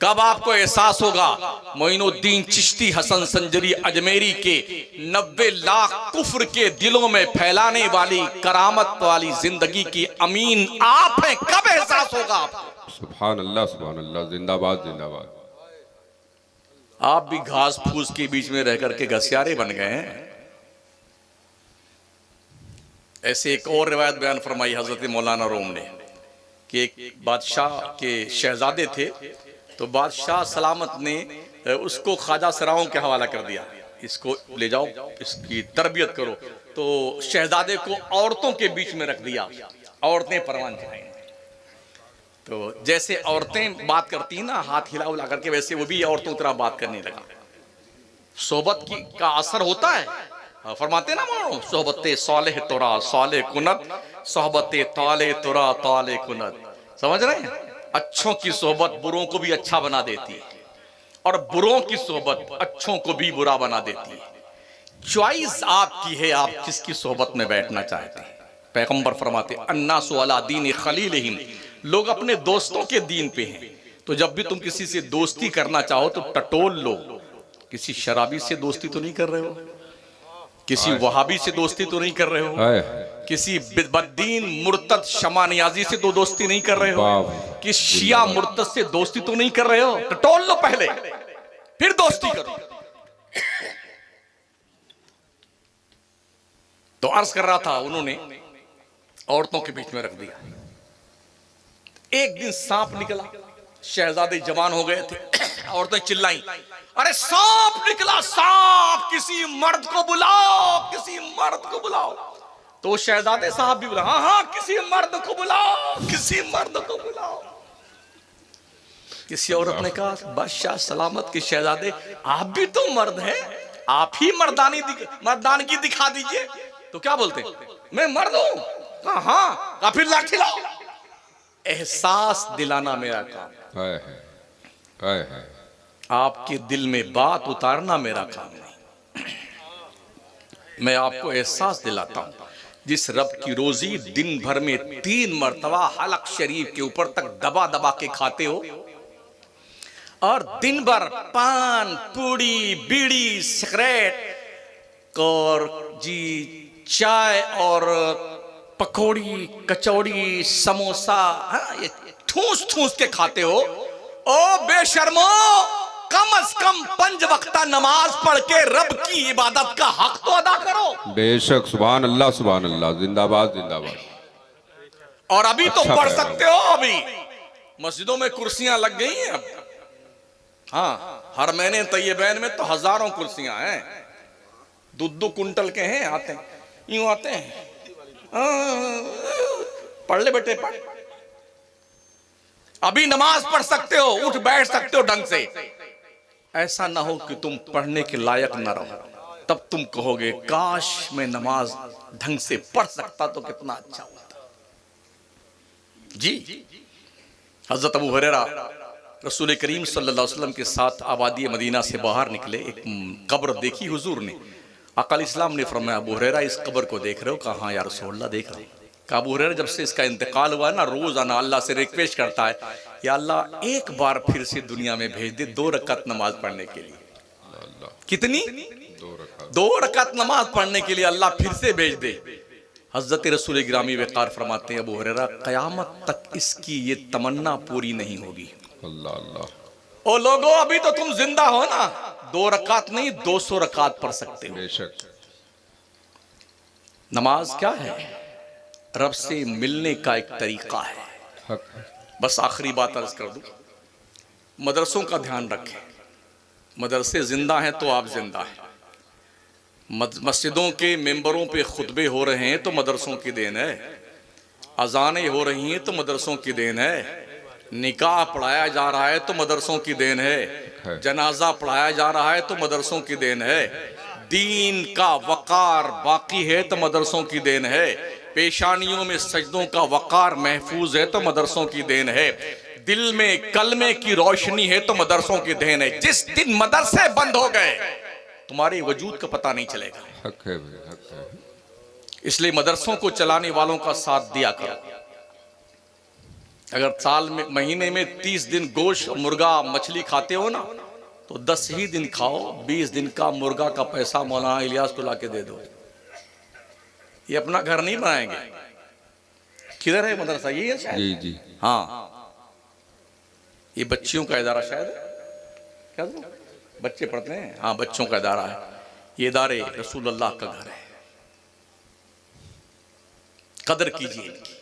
कब आपको एहसास होगा मोइनुद्दीन चिश्ती हसन संजरी अजमेरी के 90 लाख कुफ्र के दिलों में फैलाने वाली करामत वाली जिंदगी की अमीन आप हैं? कब एहसास होगा आपको? सुभान अल्लाह, जिंदाबाद जिंदाबाद। आप भी घास फूस के बीच में रह करके घसियारे बन गए हैं। ऐसे एक और रिवायत बयान फरमाई हजरत मौलाना रूम ने कि एक बादशाह के शहजादे थे, तो बादशाह सलामत ने उसको ख्वाजा सराओं के हवाला कर दिया, इसको ले जाओ, इसकी तरबियत करो। तो शहजादे को औरतों के बीच में रख दिया, औरतें परवान चढ़ाएंगी। तो जैसे औरतें बात करती हैं ना हाथ हिला उला करके, वैसे वो भी औरतों की तरह बात करने लगा। सोबत की का असर होता है, फरमाते ना मानो सोहबते सालेह तोरा साले कुनत, सोहबते ताले तोरा ताले कुनत। समझ रहे हैं? अच्छों की सोहबत बुरों को भी अच्छा बना देती है, और बुरों की सोहबत अच्छों को भी बुरा बना देती है। चॉइस आपकी है, आप किसकी सोहबत में बैठना चाहते हैं। पैगंबर फरमाते अन्नासु अला दीन खलीलिहिम, लोग अपने दोस्तों के दीन पे हैं। तो जब भी तुम किसी से दोस्ती करना चाहो तो टटोल लो। किसी शराबी से दोस्ती तो नहीं कर रहे हो, किसी वहाबी से दोस्ती तो नहीं कर रहे हो, किसी बद्दीन मुर्तद शमा नियाजी से तो दोस्ती नहीं कर रहे हो, किसी शिया मुर्तद से दोस्ती तो नहीं कर रहे हो। टटोल लो पहले, फिर दोस्ती करो। तो अर्ज कर रहा था, उन्होंने औरतों के बीच में रख दिया। एक दिन सांप निकला, शहजादे जवान हो गए थे, औरतें चिल्लाई, अरे सांप निकला, सांप, किसी मर्द को बुलाओ, किसी मर्द को बुलाओ। तो शहजादे साहब भी बोला, हाँ हाँ किसी मर्द को बुलाओ, किसी मर्द को बुलाओ। किसी औरत ने कहा, बादशाह सलामत के शहजादे, आप भी तो मर्द हैं, आप ही मर्दानगी दिखा दीजिए। तो क्या बोलते, मैं मर्द हूं? हाँ, फिर लाठी लाओ। एहसास दिलाना मेरा काम है, आपके दिल में बात उतारना मेरा काम नहीं। मैं आपको एहसास दिलाता हूं, जिस रब की रोजी दिन भर में 3 मर्तबा हलक शरीफ के ऊपर तक दबा दबा के खाते हो, और दिन भर पान पूड़ी बीड़ी सिगरेट और जी चाय और पकौड़ी कचौड़ी समोसा, ये ठूस ठूस के खाते हो। ओ बेशर्मो, कम से कम 5 वक्ता नमाज पढ़ के रब की इबादत का हक तो अदा करो। बेशक, सुभान अल्लाह, जिंदाबाद जिंदाबाद। और अभी तो पढ़ सकते हो, अभी मस्जिदों में कुर्सियां लग गई हैं अब। हाँ, हर महीने तैयबैन में तो हजारों कुर्सियां हैं, 2-2 कुंटल के हैं, आते हैं यूं आते हैं, पढ़ ले बेटे पढ़। अभी नमाज पढ़ सकते हो, उठ बैठ सकते हो ढंग से। ऐसा ना हो कि तुम पढ़ने के लायक ना रहो, तब तुम कहोगे काश मैं नमाज ढंग से पढ़ सकता तो कितना अच्छा होता। जी, हजरत अबू हुरैरा रसूल करीम सल्लल्लाहु अलैहि वसल्लम के साथ आबादी मदीना से बाहर निकले, एक कब्र देखी हुजूर ने। अकाल इस्लाम ने फरमाया, अबू हुरैरा इस कब्र को देख रहे हो? कहा हाँ या रसूलल्लाह देख रहे हो। कहा अबू हुरैरा जब से इसका इंतकाल हुआ ना, रोजाना अल्लाह से रिक्वेस्ट करता है, या अल्लाह एक बार फिर से दुनिया में भेज दे 2 रकात नमाज पढ़ने के लिए। कितनी? 2 रकात नमाज पढ़ने के लिए अल्लाह फिर से भेज दे। हजरत रसूल गिरामी वक़ार फरमाते हैं, अबू हुरैरा क़यामत तक इसकी ये तमन्ना पूरी नहीं होगी। अल्लाह अल्लाह। ओ लोगों, अभी तो तुम जिंदा हो ना, 2 रकात नहीं 200 रकात पढ़ सकते हो। बेशक। नमाज क्या है? रब से मिलने का एक तरीका है। बस आखिरी बात अर्ज कर दूं, मदरसों का ध्यान रखें। मदरसे जिंदा हैं तो आप जिंदा हैं। मस्जिदों के मेंबरों पे खुतबे हो रहे हैं तो मदरसों की देन है। अजानें हो रही हैं तो मदरसों की देन है। निकाह पढ़ाया जा रहा है तो मदरसों की देन है। जनाजा पढ़ाया जा रहा है तो मदरसों की देन है। दीन का वकार बाकी है तो मदरसों की देन है। पेशानियों में सजदों का वकार महफूज है तो मदरसों की देन है। दिल में कलमे की रोशनी है तो मदरसों की देन है। जिस दिन मदरसे बंद हो गए तुम्हारे वजूद का पता नहीं चलेगा। हक है भाई, हक है। इसलिए मदरसों को चलाने वालों का साथ दिया करो। अगर साल में महीने में 30 दिन गोश्त मुर्गा मछली खाते हो ना, तो 10 ही दिन खाओ, 20 दिन का मुर्गा का पैसा मौलाना इलियास को लाके दे दो। ये अपना घर नहीं बनाएंगे। किधर है मदरसा? यही है शायद। जी जी। हाँ, ये बच्चियों का इदारा शायद, क्या बच्चे पढ़ते हैं? हाँ, बच्चों का इदारा है। ये इदारे रसूल अल्लाह का घर है। कदर कीजिए इनकी,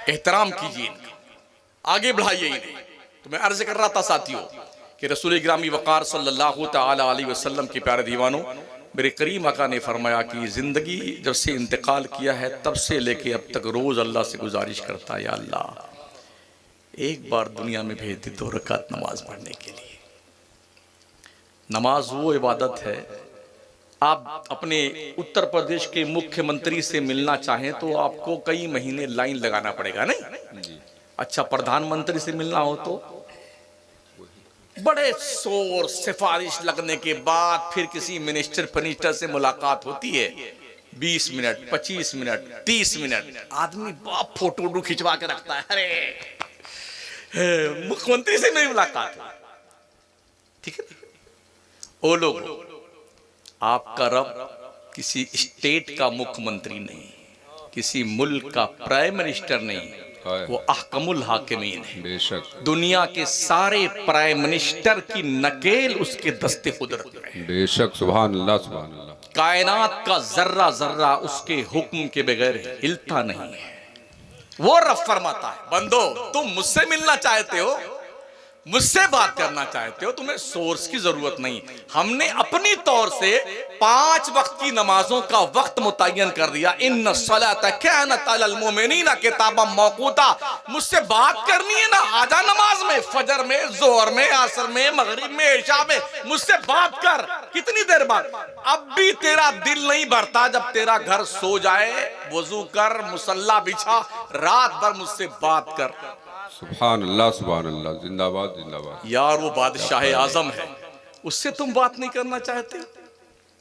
एहतराम कीजिए इनका, आगे बढ़ाइए इन्हें। तो मैं अर्ज कर रहा था साथियों कि रसूल ग्रामी वक़ार सल्लल्लाहु तआला अलैहि वसल्लम के प्यारे दीवानों, मेरे करीम आका ने फरमाया कि ज़िंदगी जब से इंतकाल किया है तब से लेके अब तक रोज़ अल्लाह से गुजारिश करता है, या अल्लाह एक बार दुनिया में भेज दे 2 रकात नमाज पढ़ने के लिए। नमाज वो इबादत है, आप अपने उत्तर प्रदेश के मुख्यमंत्री से मिलना चाहें तो आपको कई महीने लाइन लगाना पड़ेगा, नहीं? अच्छा, प्रधानमंत्री से मिलना हो तो बड़े शोर सिफारिश लगने के बाद फिर किसी मिनिस्टर से मुलाकात होती है। 20 मिनट, 25 मिनट, 30 मिनट, आदमी बाप फोटो खिंचवा के रखता है। अरे मुख्यमंत्री से मेरी मुलाकात है, ठीक है? ओ लोग, आपका रब किसी स्टेट का मुख्यमंत्री नहीं, किसी मुल्क का प्राइम मिनिस्टर नहीं, वो अहकमुल हाकिमीन है। बेशक। दुनिया के सारे प्राइम मिनिस्टर की नकेल उसके दस्ते कुदरत में है। बेशक। सुभान अल्लाह, सुभान अल्लाह। कायनात का जर्रा जर्रा उसके हुक्म के बगैर हिलता नहीं है। वो रब फरमाता है, बंदो तुम मुझसे मिलना चाहते हो, मुझसे बात करना चाहते हो, तुम्हें सोर्स की जरूरत नहीं। हमने अपनी तौर से 5 वक्त की नमाजों का वक्त मुतय्यन कर दिया। इन्न सलात कानत अलल मुमिनीना किताबम मौकूता। मुझसे बात करनी है ना, आजा नमाज में, फजर में, जोहर में, असर में, मगरिब में, इशा में, मुझसे बात कर। कितनी देर बाद? अब भी तेरा दिल नहीं भरता, जब तेरा घर सो जाए वजू कर, मुसल्ला बिछा, रात भर मुझसे बात कर। सुभान अल्लाह, सुभान अल्लाह। जिंदाबाद, जिंदाबाद। यार वो बादशाह आजम है, उससे तुम बात नहीं करना चाहते?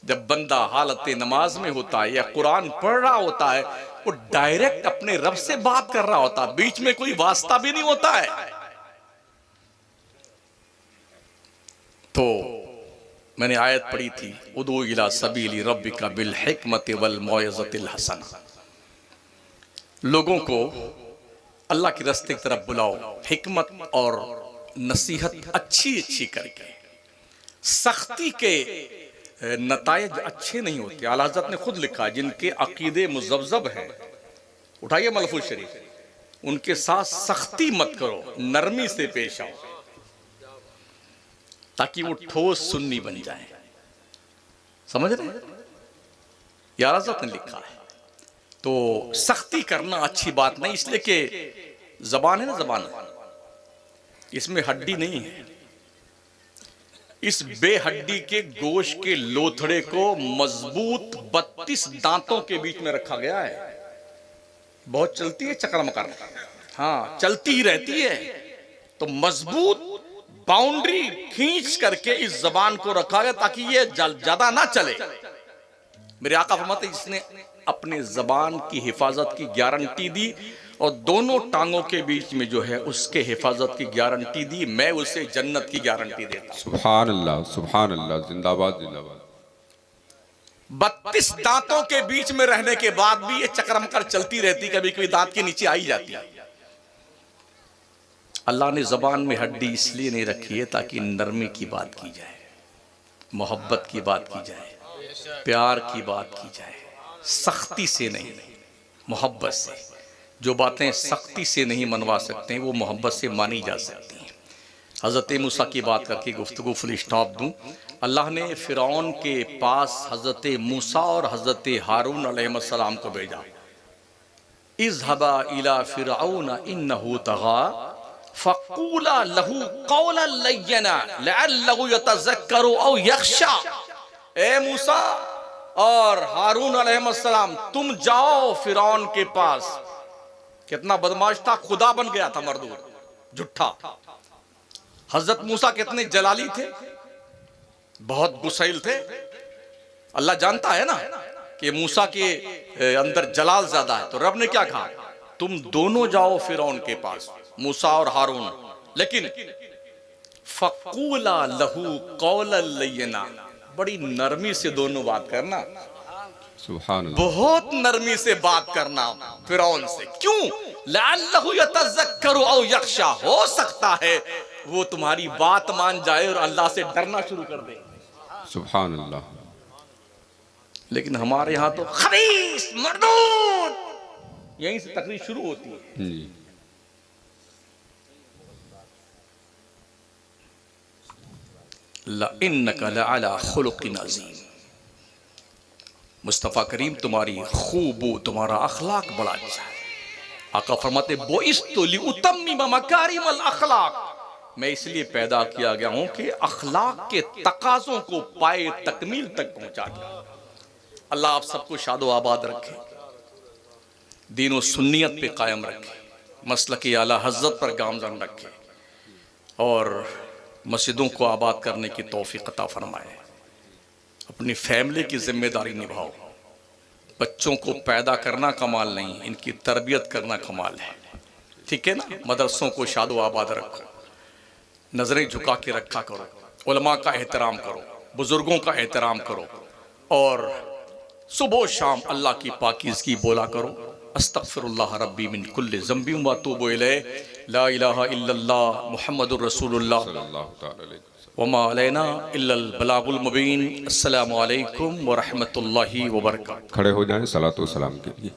जब बंदा हालत नमाज में होता है या कुरान पढ़ रहा होता है, वो डायरेक्ट अपने रब से बात कर रहा होता है, बीच में कोई वास्ता भी नहीं होता है। तो मैंने आयत पढ़ी थी, उदू इला सबीली रब्बिका बिल हिकमति वल मौइज़तिल हसना। लोगों को अल्लाह के रास्ते की तरफ बुलाओ, हिकमत और नसीहत अच्छी अच्छी करके। सख्ती के नतायज अच्छे नहीं होते। आला हज़रत ने खुद लिखा, जिनके अकीदे मुज़ब्ज़ब हैं, उठाइए मलफूज़ शरीफ, उनके साथ सख्ती मत करो, नरमी से पेश आओ, ताकि वो ठोस सुन्नी बन जाए। समझ रहे? ये आला हज़रत ने लिखा है। तो सख्ती करना अच्छी बात नहीं, इसलिए कि जबान है ना, जबान इसमें हड्डी नहीं है। इस बेहड्डी के गोश्त के लोथड़े को मजबूत 32 दांतों के बीच में रखा गया है। बहुत चलती है चक्कर-मक्कर, हाँ चलती ही रहती है। तो मजबूत बाउंड्री खींच करके इस जबान को रखा गया ताकि ये ज्यादा ना चले। मेरे आका फरमाते हैं, जिसने अपने जबान की हिफाजत की गारंटी दी और दोनों टांगों के बीच में जो है उसके हिफाजत की गारंटी दी, मैं उसे जन्नत की गारंटी देता हूं। सुभान अल्लाह, सुभान अल्लाह। जिंदाबाद, जिंदाबाद। 32 दांतों के बीच में रहने के बाद भी ये चक्कर-मक्कर चलती रहती, कभी कभी दांत के नीचे आई जाती है। अल्लाह ने जबान में हड्डी इसलिए नहीं रखी है ताकि नरमी की बात की जाए, मोहब्बत की बात की जाए, प्यार की बात की जाए, सख्ती से नहीं, मोहब्बत से। जो बातें सख्ती से नहीं मनवा सकते हैं वो मोहब्बत से मानी जा सकती हैं। हज़रत मूसा की बात करके गुफ्तगू फुल स्टॉप दूं। अल्लाह ने फिरौन के पास हज़रत मूसा और हज़रत हारून अलैहिस्सलाम को भेजा। इज़हबा इला फिरऔन इन्नहु तग़ा फ़क़ूला लहू क़ौलन लय्यना लअल्लहु यतज़क्करु औ यख़शा। ए मूसा और हारून अलैहिस्सलाम, तुम जाओ फिरौन के पास। कितना बदमाश था, खुदा बन गया था, मरदूर, झूठा। हजरत मूसा कितने जलाली थे, बहुत गुस्सैल थे। अल्लाह जानता है ना कि मूसा के अंदर जलाल ज्यादा है, तो रब ने क्या कहा, तुम दोनों जाओ फिरौन के पास, मूसा और हारून, लेकिन फकूला लहू कौलन लय्यना, बड़ी नरमी से दोनों बात करना, सुभान अल्लाह। बहुत नरमी से बात करना फिरौन से। क्यों? लअल्लहु यतज़क्करु औ यख्शा, हो सकता है वो तुम्हारी बात मान जाए और अल्लाह से डरना शुरू कर दे। सुभान अल्लाह। लेकिन हमारे यहाँ तो खबीस मर्दूद, यहीं से तकरीर शुरू होती है। जी। ला इन्नका लअला खुलुक़िन अज़ीम, मुस्तफ़ा करीम तुम्हारी खूबो, तुम्हारा अखलाक बड़ा अच्छा है। आका फरमाते बोइस्तु लिउतम्मिम मकारिमल अखलाक, मैं इसलिए पैदा किया गया हूं कि अखलाक के तकाज़ों को पाए तकमील तक पहुंचा दिया। अल्लाह आप सबको शादो आबाद रखे, दीन व सुन्नियत पे कायम रखे, मसलक आला हज़रत पर गामज़न रखे और मस्जिदों को आबाद करने की तौफीक अता फरमाए। अपनी फैमिली की जिम्मेदारी निभाओ। बच्चों को पैदा करना कमाल नहीं, इनकी तरबियत करना कमाल है। ठीक है ना? मदरसों को शादो आबाद रखो, नजरें झुका के रखा करो, उलमा का एहतराम करो, बुजुर्गों का एहतराम करो और सुबह शाम अल्लाह की पाकीज़गी बोला करो। अस्तगफिरुल्लाह रब्बी मिन कुल्लि ज़ंबि व अतूबु इलैह, ला इलाहा इल्लल्लाह मुहम्मदुर रसूलुल्लाह सल्लल्लाहु तआला अलैहि वसल्लम। वमा अलैना इल्लल बलागुल मुबीन। अस्सलामु अलैकुम व रहमतुल्लाहि व बरकातुहू। खड़े हो जाएं सलातो सलाम के लिए।